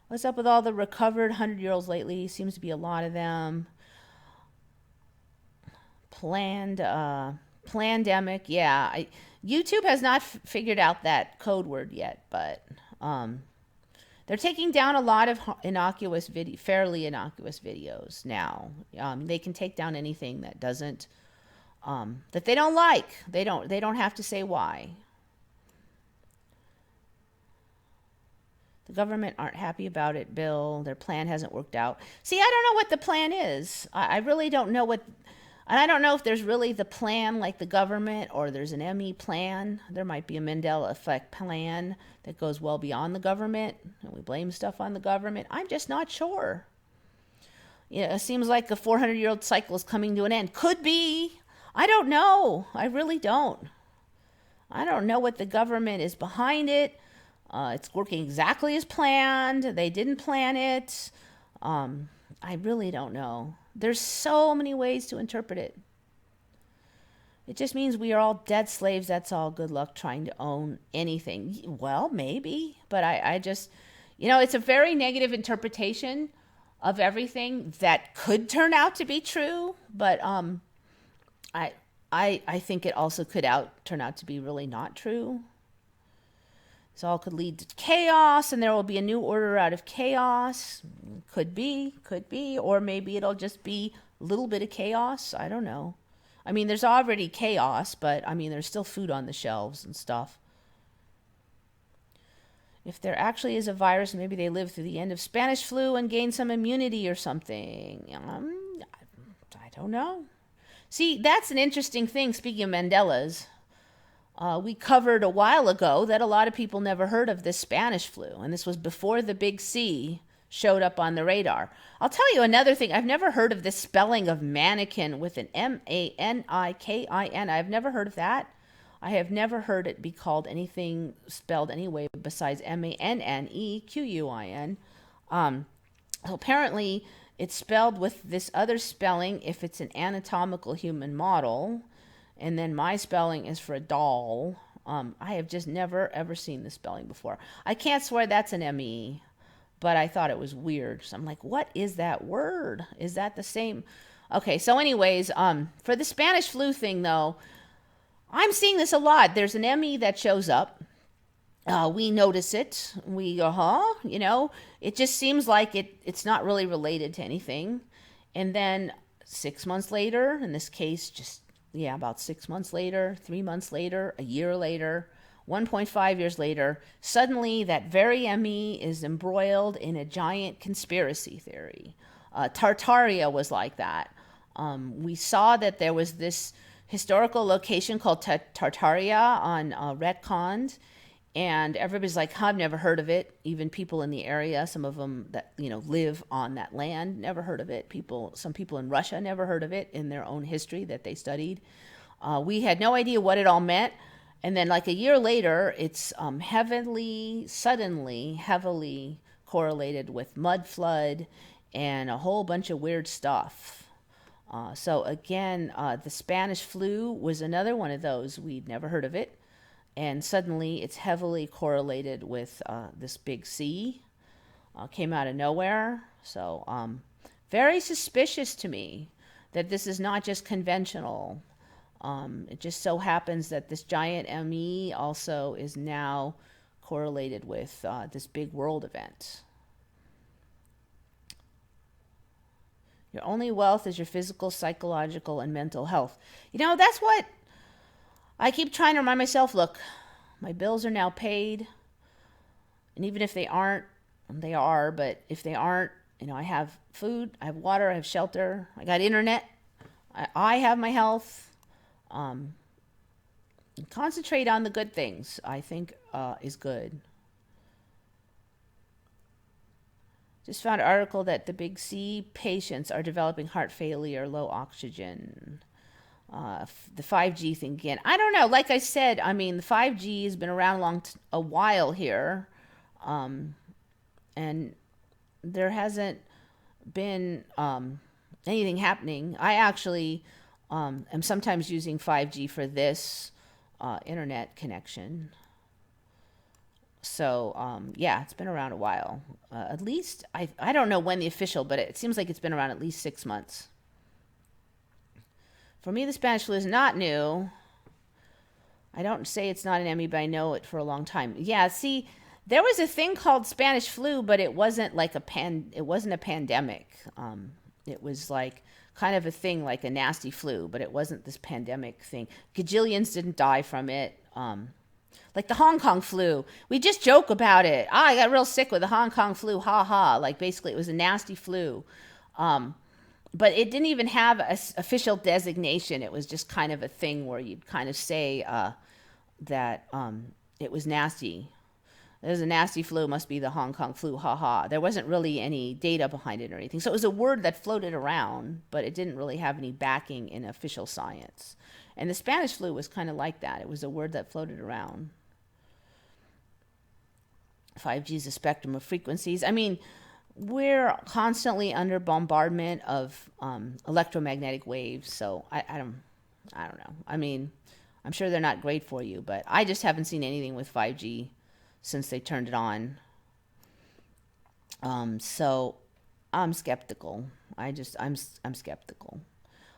what's up with all the recovered 100-year-olds lately? Seems to be a lot of them. Plandemic, yeah. YouTube has not figured out that code word yet, but they're taking down a lot of fairly innocuous videos now. They can take down anything that doesn't that they don't like. They don't have to say why. The government aren't happy about it, Bill. Their plan hasn't worked out. See, I don't know what the plan is. I really don't know what. And I don't know if there's really the plan like the government, or there's an ME plan. There might be a Mandela effect plan that goes well beyond the government, and we blame stuff on the government. I'm just not sure. It seems like a 400-year-old cycle is coming to an end. Could be. I don't know. I really don't. I don't know what the government is behind it. It's working exactly as planned. They didn't plan it. I really don't know. There's so many ways to interpret it. It just means we are all dead slaves. That's all. Good luck trying to own anything. Well, maybe. But I just, it's a very negative interpretation of everything that could turn out to be true. But I think it also could turn out to be really not true. This all could lead to chaos, and there will be a new order out of chaos. Could be. Or maybe it'll just be a little bit of chaos. I don't know. I mean, there's already chaos, but there's still food on the shelves and stuff. If there actually is a virus, maybe they lived through the end of Spanish flu and gained some immunity or something. I don't know. See, that's an interesting thing, speaking of Mandela's. We covered a while ago that a lot of people never heard of this Spanish flu, and this was before the big C showed up on the radar. I'll tell you another thing. I've never heard of this spelling of mannequin with an Manikin. I've never heard of that. I have never heard it be called anything spelled any way besides Mannequin. So apparently, it's spelled with this other spelling if it's an anatomical human model, and then my spelling is for a doll. I have just never ever seen this spelling before. I can't swear that's an ME, but I thought it was weird. So I'm like, what is that word? Is that the same? Okay, so anyways, for the Spanish flu thing though, I'm seeing this a lot. There's an ME that shows up. We notice it. We go, huh? It just seems like it's not really related to anything. And then 6 months later, in this case, about 6 months later, 3 months later, a year later, 1.5 years later, suddenly that very ME is embroiled in a giant conspiracy theory. Tartaria was like that. We saw that there was this historical location called Tartaria on retconned, and everybody's like, I've never heard of it. Even people in the area, some of them that live on that land, never heard of it. Some people in Russia never heard of it in their own history that they studied. We had no idea what it all meant, and then like a year later, it's suddenly heavily correlated with mud flood and a whole bunch of weird stuff. So again, the Spanish flu was another one of those. We'd never heard of it. And suddenly it's heavily correlated with this big C. Came out of nowhere. So very suspicious to me that this is not just conventional. It just so happens that this giant ME also is now correlated with this big world event. Your only wealth is your physical, psychological, and mental health. That's what I keep trying to remind myself. Look, my bills are now paid. And even if they aren't, they are. But if they aren't, I have food, I have water, I have shelter, I got internet. I have my health. Concentrate on the good things, I think, is good. Just found an article that the big C patients are developing heart failure, low oxygen. The 5G thing again. I don't know. Like I said, the 5G has been around a while here. And there hasn't been anything happening. I actually am sometimes using 5G for this internet connection. So, it's been around a while. At least, I don't know when the official, but it seems like it's been around at least 6 months. For me, the Spanish flu is not new. I don't say it's not an ME, but I know it for a long time. Yeah, see, there was a thing called Spanish flu, but it wasn't like it wasn't a pandemic. It was like kind of a thing like a nasty flu, but it wasn't this pandemic thing. Gajillions didn't die from it. Like the Hong Kong flu. We just joke about it. I got real sick with the Hong Kong flu. Ha ha. Like basically it was a nasty flu. But it didn't even have an official designation. It was just kind of a thing where you'd kind of say that it was nasty. There's a nasty flu, must be the Hong Kong flu, ha ha. There wasn't really any data behind it or anything. So it was a word that floated around, but it didn't really have any backing in official science. And the Spanish flu was kind of like that. It was a word that floated around. 5G is a spectrum of frequencies. We're constantly under bombardment of electromagnetic waves, so I don't know. I'm sure they're not great for you, but I just haven't seen anything with 5G since they turned it on. So I'm skeptical. I'm skeptical.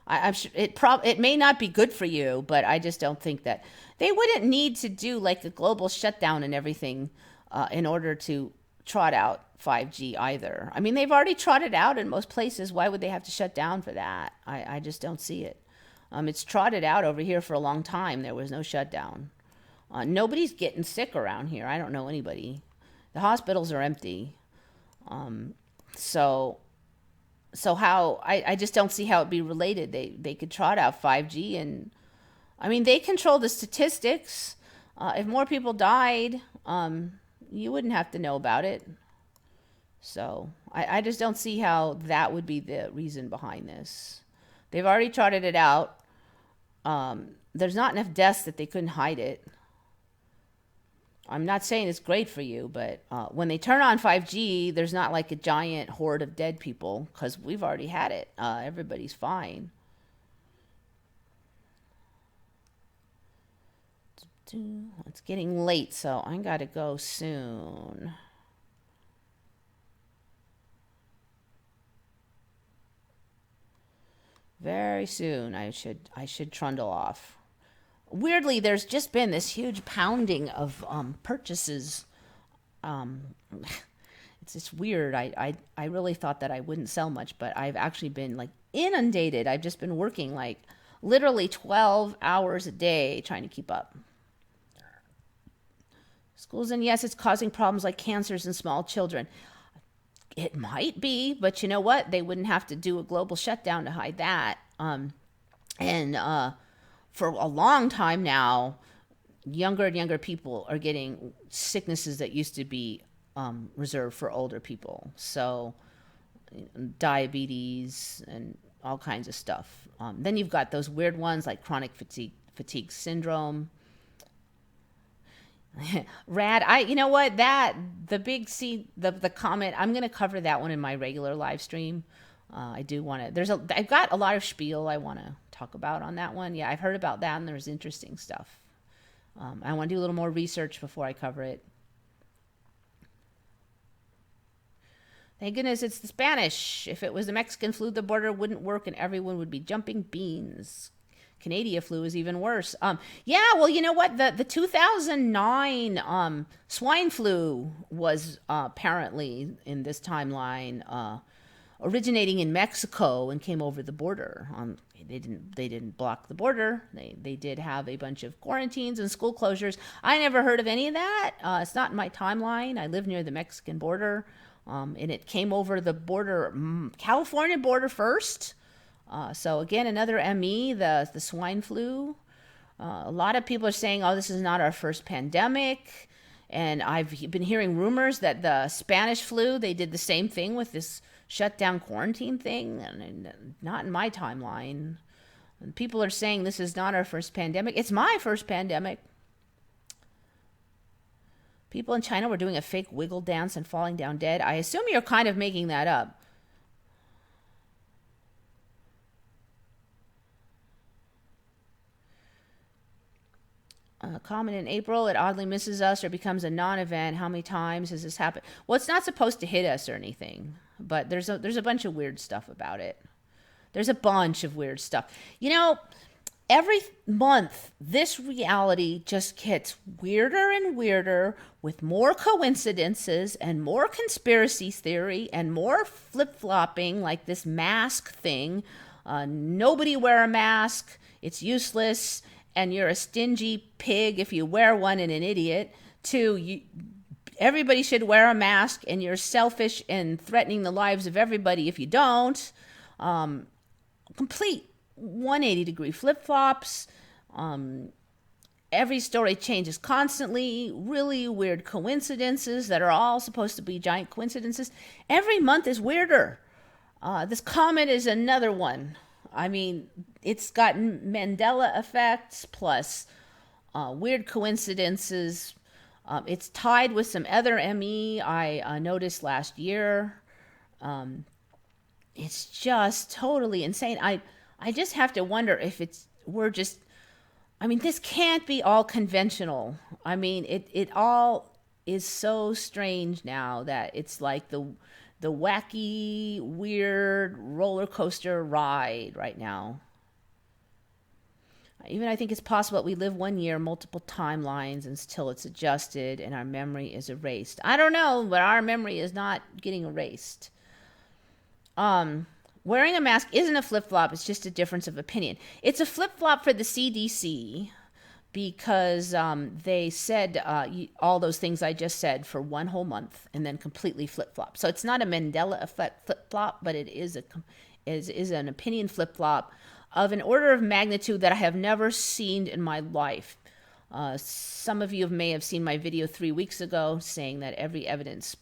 I'm sure it may not be good for you, but I just don't think that they wouldn't need to do like a global shutdown and everything in order to trot out 5G either. They've already trotted out in most places. Why would they have to shut down for that? I just don't see it. It's trotted out over here for a long time. There was no shutdown. Nobody's getting sick around here. I don't know anybody. The hospitals are empty. So how I just don't see how it'd be related. They could trot out 5G and I mean, they control the statistics. If more people died, you wouldn't have to know about it. So I just don't see how that would be the reason behind this. They've already charted it out. There's not enough deaths that they couldn't hide it. I'm not saying it's great for you, but when they turn on 5G, there's not like a giant horde of dead people because we've already had it. Everybody's fine. It's getting late, so I gotta go soon. Very soon, I should trundle off. Weirdly, there's just been this huge pounding of purchases. Um, it's just weird. I really thought that I wouldn't sell much, but I've actually been like inundated. I've just been working like literally 12 hours a day trying to keep up. Schools, and yes, it's causing problems like cancers in small children. It might be, but you know what? They wouldn't have to do a global shutdown to hide that. And for a long time now, younger and younger people are getting sicknesses that used to be reserved for older people. So diabetes and all kinds of stuff. Then you've got those weird ones like chronic fatigue syndrome. Rad. You know what, that the big C the comment, I'm going to cover that one in my regular live stream. I do want to, I've got a lot of spiel I want to talk about on that one. Yeah, I've heard about that and there's interesting stuff. I want to do a little more research before I cover it. Thank goodness it's the Spanish. If it was the Mexican flu, the border wouldn't work and everyone would be jumping beans. Canadian flu is even worse. Yeah, well, you know what? The 2009 swine flu was apparently in this timeline originating in Mexico and came over the border. They didn't block the border. They did have a bunch of quarantines and school closures. I never heard of any of that. It's not in my timeline. I live near the Mexican border, and it came over the border, California border first. So again, another ME, the swine flu. A lot of people are saying, oh, this is not our first pandemic. And I've been hearing rumors that the Spanish flu, they did the same thing with this shutdown quarantine thing. And not in my timeline. And people are saying this is not our first pandemic. It's my first pandemic. People in China were doing a fake wiggle dance and falling down dead. I assume you're kind of making that up. Common in April, it oddly misses us or becomes a non-event. How many times has this happened? Well, it's not supposed to hit us or anything, but there's a bunch of weird stuff about it. There's a bunch of weird stuff. You know, every month, this reality just gets weirder and weirder with more coincidences and more conspiracy theory and more flip-flopping, like this mask thing. Nobody wear a mask. It's useless. And you're a stingy pig if you wear one and an idiot. Two, everybody should wear a mask and you're selfish and threatening the lives of everybody if you don't. Complete 180-degree flip-flops. Every story changes constantly. Really weird coincidences that are all supposed to be giant coincidences. Every month is weirder. This comet is another one. I mean, it's got Mandela effects plus weird coincidences. It's tied with some other ME I noticed last year. It's just totally insane. I just have to wonder if this can't be all conventional. I mean, it all is so strange now that it's like the wacky, weird roller coaster ride right now. Even I think it's possible that we live one year, multiple timelines until it's adjusted and our memory is erased. I don't know, but our memory is not getting erased. Wearing a mask isn't a flip-flop. It's just a difference of opinion. It's a flip-flop for the CDC because they said all those things I just said for one whole month and then completely flip-flop. So it's not a Mandela effect flip-flop, but it is an opinion flip-flop. of an order of magnitude that I have never seen in my life. Some of you may have seen my video 3 weeks ago saying that every evidence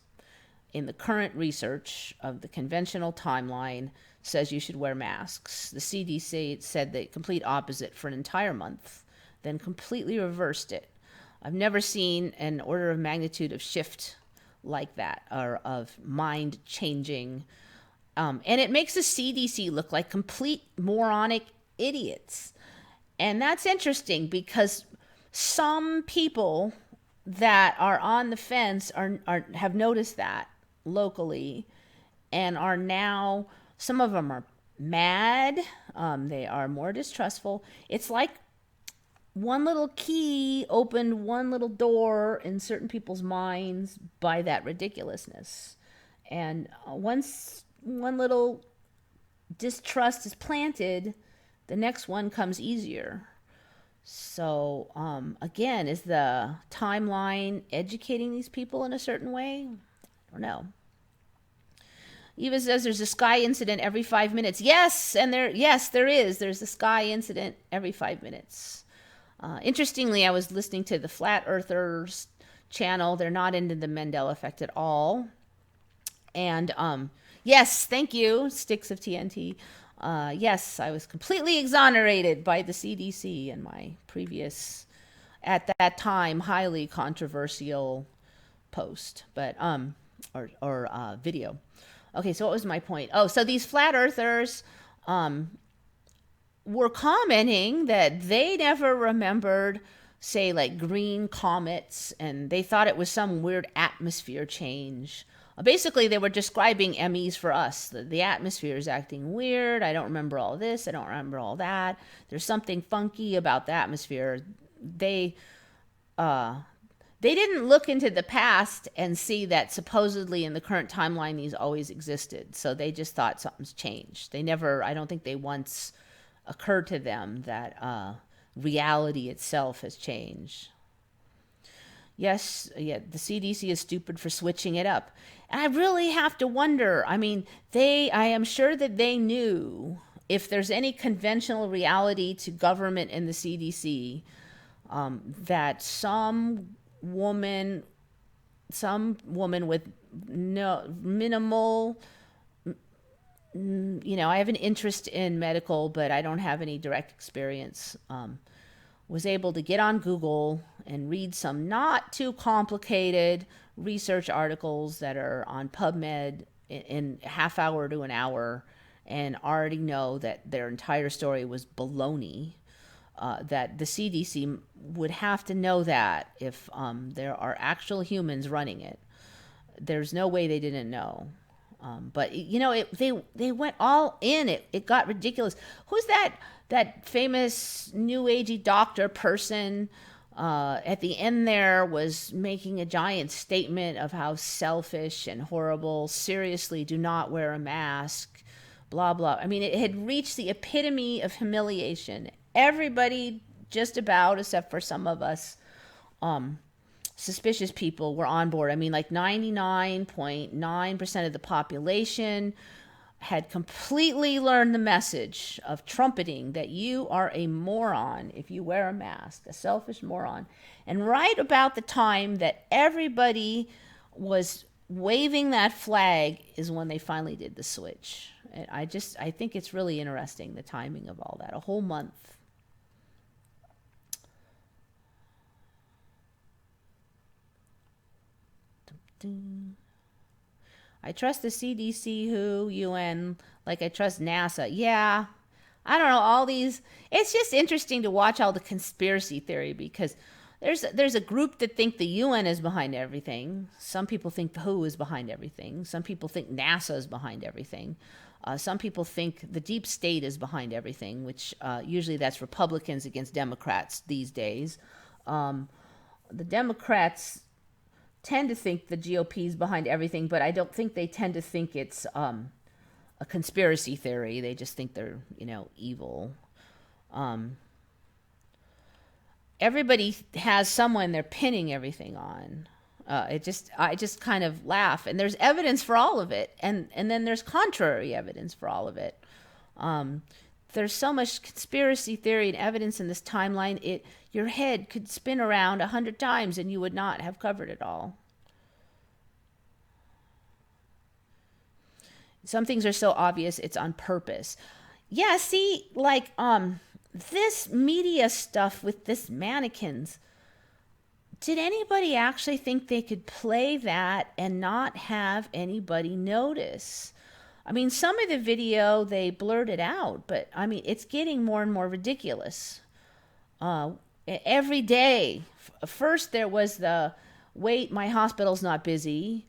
in the current research of the conventional timeline says you should wear masks. The CDC said the complete opposite for an entire month, then completely reversed it. I've never seen an order of magnitude of shift like that, or of mind changing. And it makes the CDC look like complete moronic idiots. And that's interesting because some people that are on the fence have noticed that locally and are now, some of them are mad. They are more distrustful. It's like one little key opened one little door in certain people's minds by that ridiculousness. And once one little distrust is planted, the next one comes easier. So, again, is the timeline educating these people in a certain way? I don't know. Eva says there's a sky incident every 5 minutes. Yes, and there is. There's a sky incident every 5 minutes. Interestingly, I was listening to the Flat Earthers channel. They're not into the Mandela effect at all. And yes, thank you, Sticks of TNT. Yes, I was completely exonerated by the CDC in my previous, at that time, highly controversial post, but or video. Okay, so what was my point? Oh, so these flat earthers were commenting that they never remembered, say, like green comets, and they thought it was some weird atmosphere change. Basically, they were describing MEs for us. The atmosphere is acting weird. I don't remember all this. I don't remember all that. There's something funky about the atmosphere. They didn't look into the past and see that supposedly in the current timeline these always existed. So they just thought something's changed. They never, I don't think they once occurred to them that reality itself has changed. Yes, yeah, the CDC is stupid for switching it up. And I really have to wonder, I mean, I am sure that they knew if there's any conventional reality to government in the CDC, that some woman with minimal, I have an interest in medical, but I don't have any direct experience, was able to get on Google and read some not too complicated research articles that are on PubMed in a half hour to an hour, and already know that their entire story was baloney. That the CDC would have to know that if there are actual humans running it. There's no way they didn't know. But they went all in. It got ridiculous. Who's that famous new agey doctor person at the end there was making a giant statement of how selfish and horrible, seriously, do not wear a mask, blah, blah. I mean, it had reached the epitome of humiliation. Everybody, just about, except for some of us, suspicious people, were on board. I mean, like 99.9% of the population had completely learned the message of trumpeting that you are a moron if you wear a mask, a selfish moron. And right about the time that everybody was waving that flag is when they finally did the switch. And I think it's really interesting, the timing of all that, a whole month. I trust the CDC, WHO, UN, like I trust NASA. Yeah, I don't know, all these. It's just interesting to watch all the conspiracy theory, because there's a group that think the UN is behind everything. Some people think the WHO is behind everything. Some people think NASA is behind everything. Some people think the deep state is behind everything, which usually that's Republicans against Democrats these days. The Democrats tend to think the GOP is behind everything, but I don't think they tend to think it's a conspiracy theory. They just think they're, evil. Everybody has someone they're pinning everything on. I just kind of laugh, and there's evidence for all of it, and then there's contrary evidence for all of it. there's so much conspiracy theory and evidence in this timeline, your head could spin around 100 times and you would not have covered it all. Some things are so obvious it's on purpose. Yeah, see, like this media stuff with this mannequins. Did anybody actually think they could play that and not have anybody notice? I mean, some of the video they blurted out, but I mean, it's getting more and more ridiculous. Uh, every day, first there was the wait, my hospital's not busy,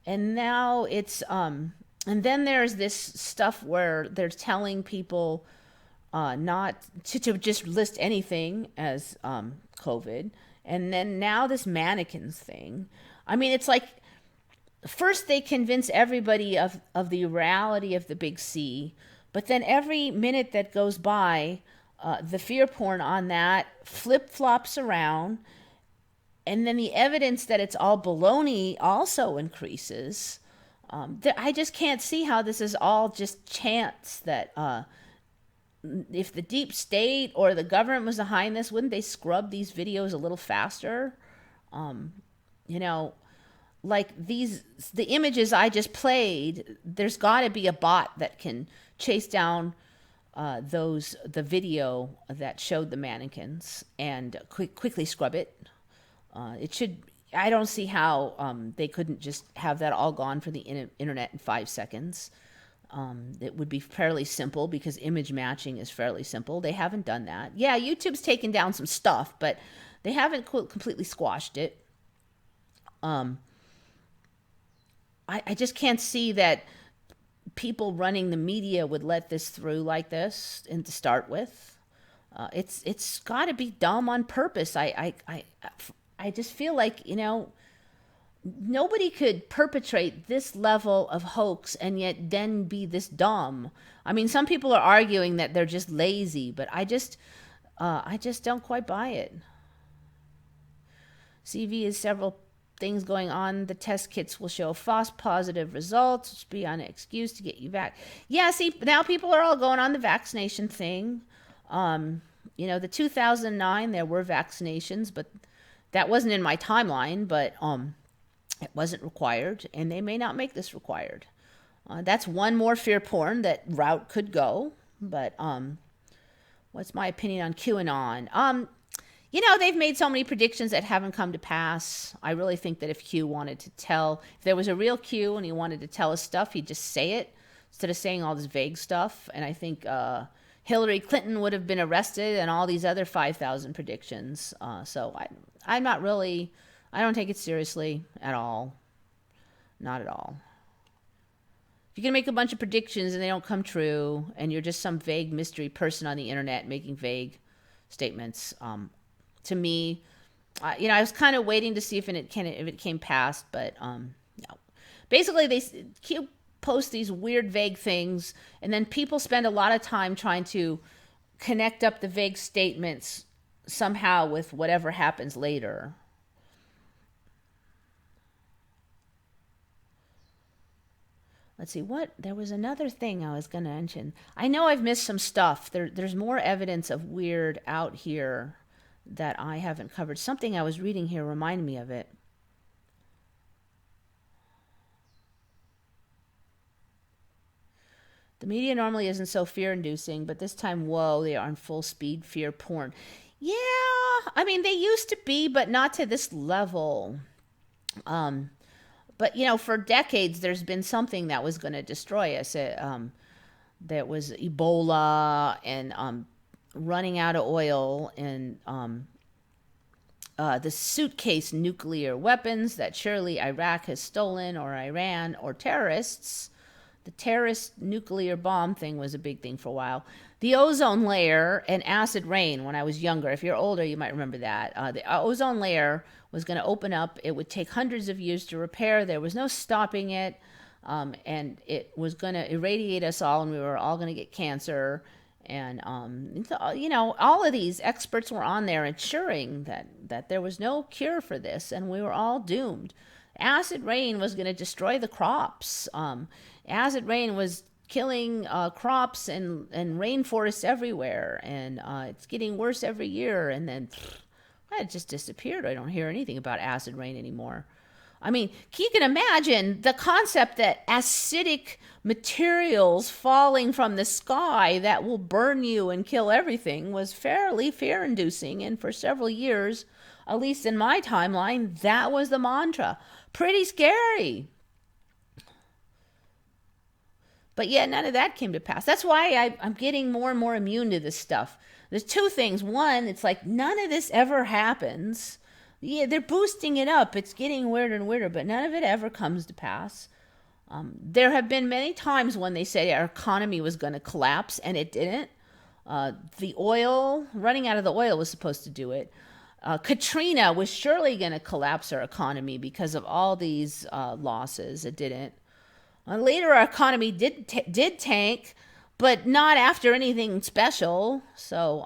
and now it's and then there's this stuff where they're telling people not to just list anything as COVID. And then now this mannequins thing. I mean, it's like first they convince everybody of the reality of the big C, but then every minute that goes by, the fear porn on that flip flops around, and then the evidence that it's all baloney also increases. I just can't see how this is all just chance that if the deep state or the government was behind this, wouldn't they scrub these videos a little faster? You know, like the images I just played, there's got to be a bot that can chase down the video that showed the mannequins and quickly scrub it. It should. I don't see how they couldn't just have that all gone from the internet in 5 seconds. It would be fairly simple because image matching is fairly simple. They haven't done that. Yeah, YouTube's taken down some stuff, but they haven't completely squashed it. I just can't see that people running the media would let this through like this and to start with. It's got to be dumb on purpose. I just feel like, nobody could perpetrate this level of hoax and yet then be this dumb. I mean, some people are arguing that they're just lazy, but I just don't quite buy it. CV is several things going on. The test kits will show false positive results, which be an excuse to get you back. Yeah, see, now people are all going on the vaccination thing. The 2009, there were vaccinations, but that wasn't in my timeline, but it wasn't required, and they may not make this required. That's one more fear porn that route could go, but what's my opinion on QAnon? They've made so many predictions that haven't come to pass. I really think that if there was a real Q and he wanted to tell us stuff, he'd just say it instead of saying all this vague stuff. And I think Hillary Clinton would have been arrested and all these other 5,000 predictions. So I don't take it seriously at all. Not at all. If you're going to make a bunch of predictions and they don't come true, and you're just some vague mystery person on the internet making vague statements, to me, I was kind of waiting to see if it came past, but no. Basically, they post these weird, vague things, and then people spend a lot of time trying to connect up the vague statements somehow with whatever happens later. Let's see, there was another thing I was going to mention. I know I've missed some stuff. There's more evidence of weird out here that I haven't covered. Something I was reading here reminded me of it. The media normally isn't so fear-inducing, but this time, whoa, they are on full-speed fear porn. Yeah, I mean, they used to be, but not to this level. But, for decades, there's been something that was going to destroy us. There was Ebola and running out of oil and the suitcase nuclear weapons that surely Iraq has stolen, or Iran, or terrorists. The terrorist nuclear bomb thing was a big thing for a while. The ozone layer and acid rain when I was younger. If you're older, you might remember that. The ozone layer was going to open up. It would take hundreds of years to repair. There was no stopping it. And it was going to irradiate us all, and we were all going to get cancer. And, all of these experts were on there ensuring that there was no cure for this, and we were all doomed. Acid rain was going to destroy the crops. Acid rain was killing crops and rainforests everywhere, and it's getting worse every year. And then it just disappeared. I don't hear anything about acid rain anymore. I mean, you can imagine the concept that acidic materials falling from the sky that will burn you and kill everything was fairly fear-inducing. And for several years, at least in my timeline, that was the mantra. Pretty scary. But yet none of that came to pass. That's why I'm getting more and more immune to this stuff. There's two things. One, it's like none of this ever happens. Yeah, they're boosting it up. It's getting weirder and weirder, but none of it ever comes to pass. There have been many times when they said our economy was going to collapse, and it didn't. The oil, running out of the oil was supposed to do it. Katrina was surely going to collapse our economy because of all these losses. It didn't. Later, our economy did tank, but not after anything special. So,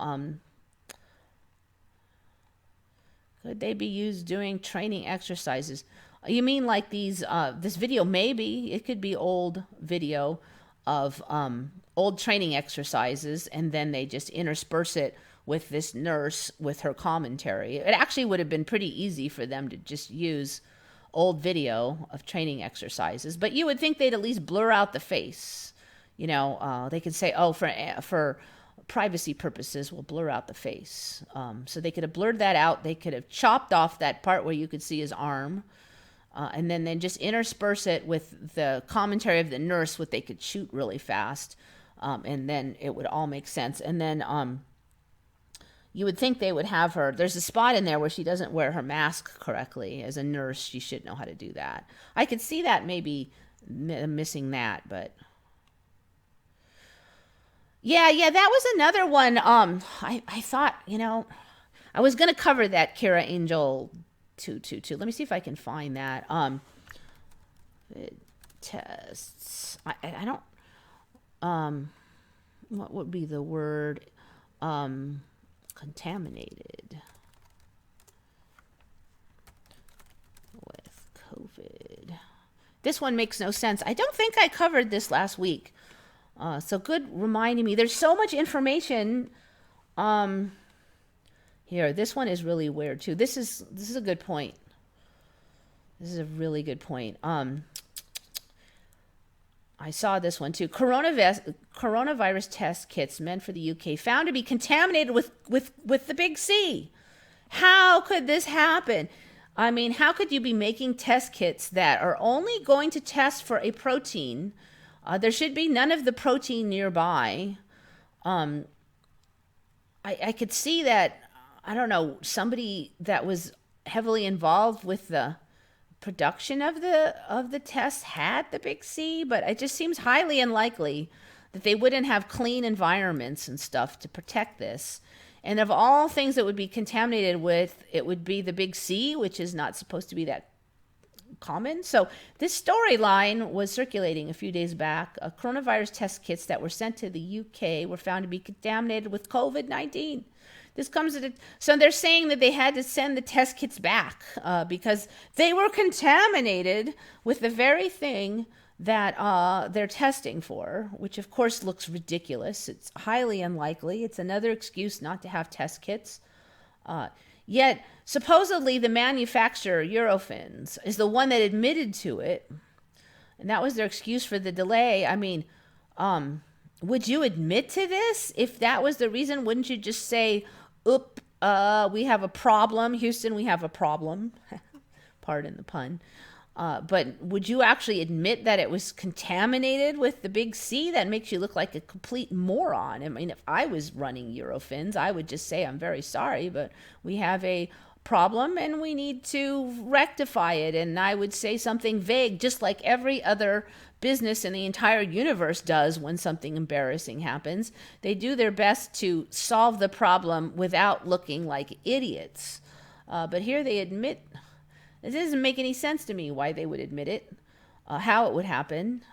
could they be used doing training exercises? You mean like these? This video, maybe it could be old video of old training exercises, and then they just intersperse it with this nurse with her commentary. It actually would have been pretty easy for them to just use old video of training exercises, but you would think they'd at least blur out the face. You know, they could say, oh, for privacy purposes, we'll blur out the face. So they could have blurred that out. They could have chopped off that part where you could see his arm, and then just intersperse it with the commentary of the nurse, what they could shoot really fast, and then it would all make sense. And then you would think they would have her. There's a spot in there where she doesn't wear her mask correctly. As a nurse, she should know how to do that. I could see that maybe missing that, but yeah, that was another one. I thought, I was gonna cover that Kira Angel 222. Let me see if I can find that. Tests. I don't. What would be the word? Contaminated with COVID. This one makes no sense. I don't think I covered this last week. So good reminding me. There's so much information. Here, this one is really weird too. This is a good point. This is a really good point. I saw this one too. Coronavirus test kits meant for the UK found to be contaminated with the big C. How could this happen? I mean, how could you be making test kits that are only going to test for a protein? There should be none of the protein nearby. I could see that, I don't know, somebody that was heavily involved with the production of the test had the big C, but it just seems highly unlikely that they wouldn't have clean environments and stuff to protect this. And of all things that would be contaminated with, it would be the big C, which is not supposed to be that common. So this storyline was circulating a few days back. Coronavirus test kits that were sent to the UK were found to be contaminated with COVID-19. This comes at so they're saying that they had to send the test kits back because they were contaminated with the very thing that they're testing for, which of course looks ridiculous. It's highly unlikely. It's another excuse not to have test kits. Yet supposedly the manufacturer, Eurofins, is the one that admitted to it, and that was their excuse for the delay. I mean, would you admit to this? If that was the reason, wouldn't you just say, we have a problem. Houston, we have a problem. Pardon the pun. But would you actually admit that it was contaminated with the big C? That makes you look like a complete moron. I mean, if I was running Eurofins, I would just say, I'm very sorry, but we have a problem and we need to rectify it. And I would say something vague, just like every other business in the entire universe does when something embarrassing happens. They do their best to solve the problem without looking like idiots. But here they admit, it doesn't make any sense to me why they would admit it, how it would happen.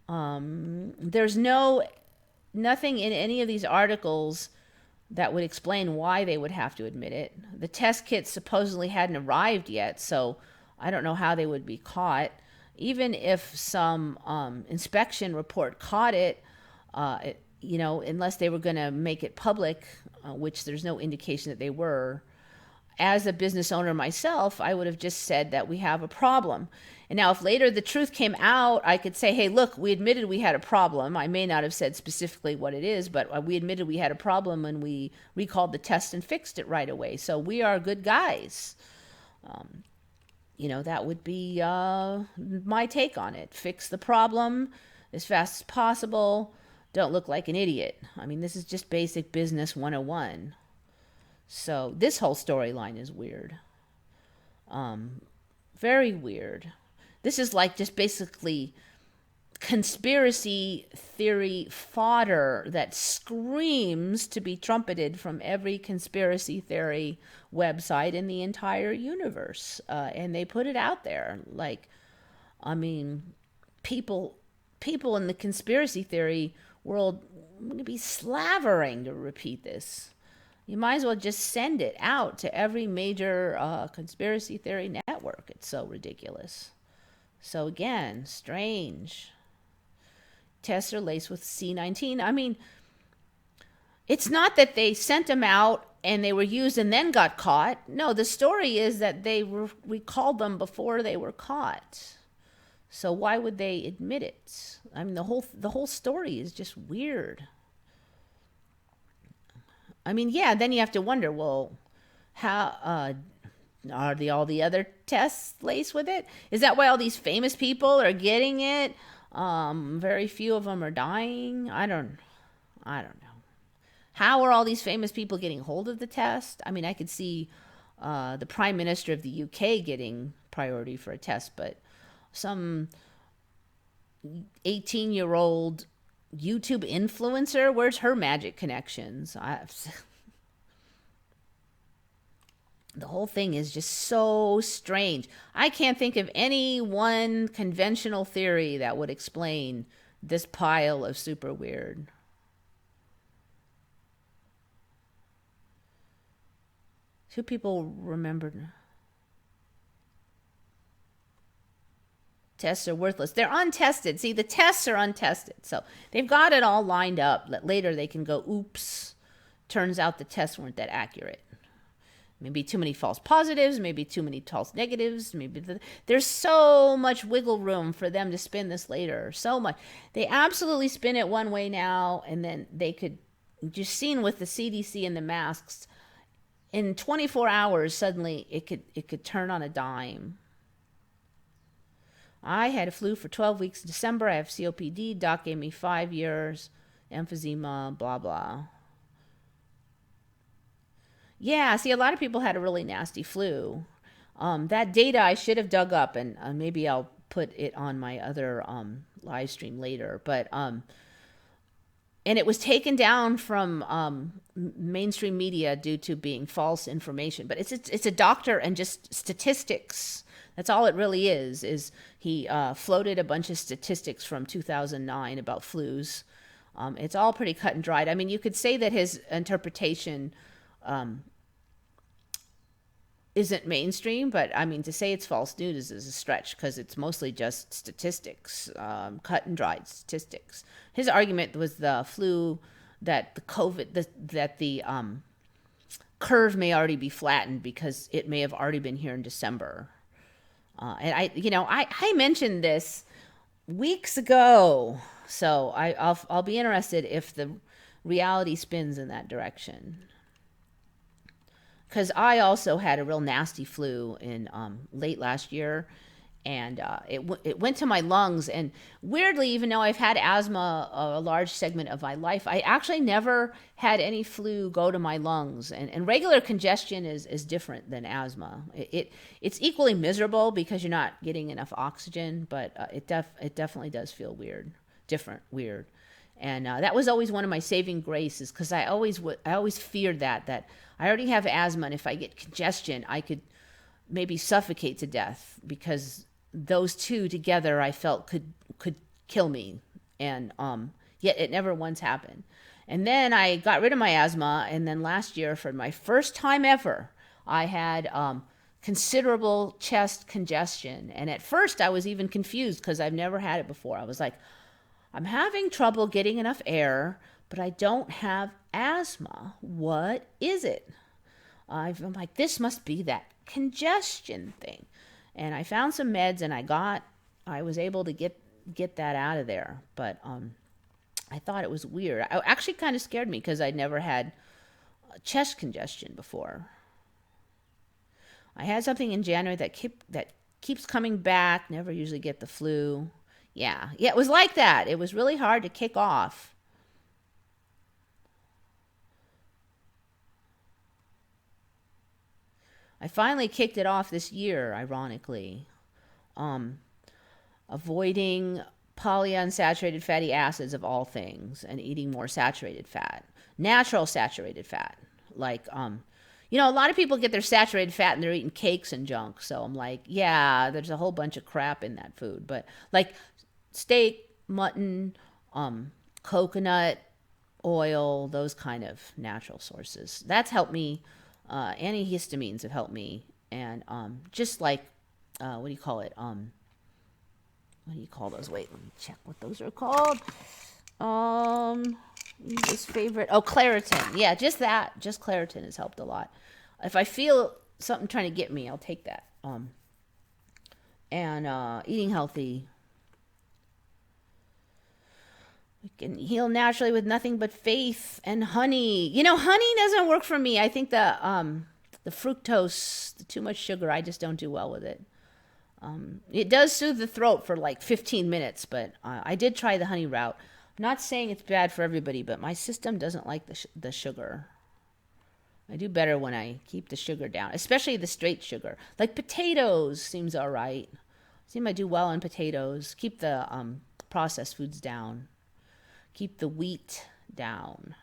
There's nothing in any of these articles that would explain why they would have to admit it. The test kits supposedly hadn't arrived yet, so I don't know how they would be caught. even if some inspection report caught it, unless they were going to make it public, which there's no indication that they were, as a business owner myself, I would have just said that we have a problem. And now, if later the truth came out, I could say, hey, look, we admitted we had a problem. I may not have said specifically what it is, but we admitted we had a problem and we recalled the test and fixed it right away. So we are good guys. That would be my take on it. Fix the problem as fast as possible. Don't look like an idiot. I mean, this is just basic business 101. So this whole storyline is weird. Very weird. This is like just basically conspiracy theory fodder that screams to be trumpeted from every conspiracy theory website in the entire universe. And they put it out there. People in the conspiracy theory world would be slavering to repeat this. You might as well just send it out to every major conspiracy theory network. It's so ridiculous. So again, strange. Tests are laced with C19. I mean, it's not that they sent them out and they were used and then got caught. No, the story is that they recalled them before they were caught. So why would they admit it? I mean, the whole story is just weird. I mean, yeah, then you have to wonder, well, how are all the other tests laced with it? Is that why all these famous people are getting it? Very few of them are dying. I don't know. How are all these famous people getting hold of the test? I mean, I could see the Prime Minister of the UK getting priority for a test, but some 18-year-old YouTube influencer, where's her magic connections? The whole thing is just so strange. I can't think of any one conventional theory that would explain this pile of super weird. Two people remembered. Tests are worthless. They're untested. See, the tests are untested. So they've got it all lined up that later they can go, oops, turns out the tests weren't that accurate. Maybe too many false positives, maybe too many false negatives, there's so much wiggle room for them to spin this later. So much. They absolutely spin it one way now, and then they could, just seen with the CDC and the masks, in 24 hours, suddenly it could turn on a dime. I had a flu for 12 weeks in December. I have COPD. Doc gave me 5 years, emphysema, blah, blah. Yeah, see, a lot of people had a really nasty flu. That data I should have dug up, and maybe I'll put it on my other live stream later. But and it was taken down from mainstream media due to being false information. But it's a doctor and just statistics. That's all it really is. Is he floated a bunch of statistics from 2009 about flus. It's all pretty cut and dried. I mean, you could say that his interpretation isn't mainstream, but I mean, to say it's false news is a stretch because it's mostly just statistics, cut and dried statistics. His argument was the flu, that the COVID, that the curve may already be flattened because it may have already been here in December. And I mentioned this weeks ago, so I'll be interested if the reality spins in that direction. Because I also had a real nasty flu in late last year, and it went to my lungs. And weirdly, even though I've had asthma a large segment of my life, I actually never had any flu go to my lungs. And regular congestion is different than asthma. It's equally miserable because you're not getting enough oxygen, but it definitely does feel weird, different, weird. And that was always one of my saving graces, because I always feared that I already have asthma, and if I get congestion, I could maybe suffocate to death, because those two together I felt could kill me, and yet it never once happened. And then I got rid of my asthma, and then last year, for my first time ever, I had considerable chest congestion. And at first I was even confused because I've never had it before. I was like, I'm having trouble getting enough air, but I don't have asthma. What is it? I'm like, this must be that congestion thing. And I found some meds and I was able to get that out of there. But I thought it was weird. It actually kind of scared me because I'd never had chest congestion before. I had something in January that keeps coming back. Never usually get the flu. Yeah, it was like that. It was really hard to kick off. I finally kicked it off this year, ironically. Avoiding polyunsaturated fatty acids of all things and eating more saturated fat. Natural saturated fat. Like, a lot of people get their saturated fat and they're eating cakes and junk. So I'm like, yeah, there's a whole bunch of crap in that food. But like steak, mutton, coconut oil, those kind of natural sources. That's helped me. Antihistamines have helped me. And just like, what do you call it? What do you call those? Wait, let me check what those are called. This favorite. Oh, Claritin. Yeah, just that. Just Claritin has helped a lot. If I feel something trying to get me, I'll take that. And eating healthy. We can heal naturally with nothing but faith and honey. Honey doesn't work for me. I think the fructose, the too much sugar, I just don't do well with it. It does soothe the throat for like 15 minutes, but I did try the honey route. I'm not saying it's bad for everybody, but my system doesn't like the sugar. I do better when I keep the sugar down, especially the straight sugar. Like potatoes seems all right. I do well on potatoes. Keep the processed foods down. Keep the wheat down.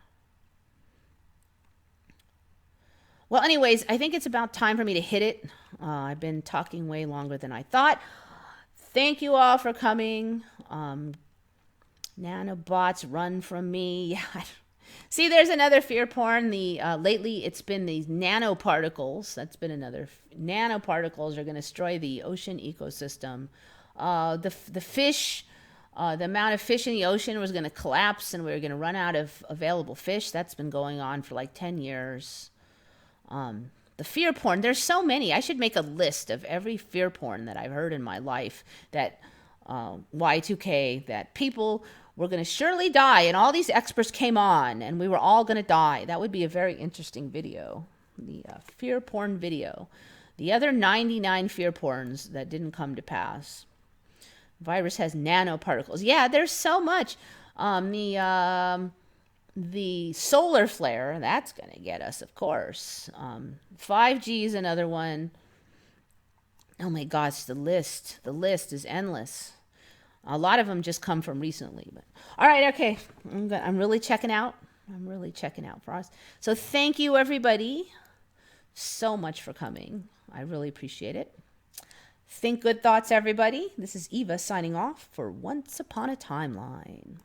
Well, anyways, I think it's about time for me to hit it. I've been talking way longer than I thought. Thank you all for coming. Nanobots run from me. See, there's another fear porn. Lately, it's been these nanoparticles. That's been another. Nanoparticles are going to destroy the ocean ecosystem. The fish, the amount of fish in the ocean was going to collapse, and we were going to run out of available fish. That's been going on for like 10 years. The fear porn, there's so many. I should make a list of every fear porn that I've heard in my life, that Y2K, that people were going to surely die, and all these experts came on, and we were all going to die. That would be a very interesting video, the fear porn video. The other 99 fear porns that didn't come to pass. Virus has nanoparticles. Yeah, there's so much. The solar flare, that's going to get us, of course. 5G is another one. Oh my gosh, the list is endless. A lot of them just come from recently. But all right, okay. I'm really checking out. For us. So thank you, everybody, so much for coming. I really appreciate it. Think good thoughts, everybody. This is Eva signing off for Once Upon a Timeline.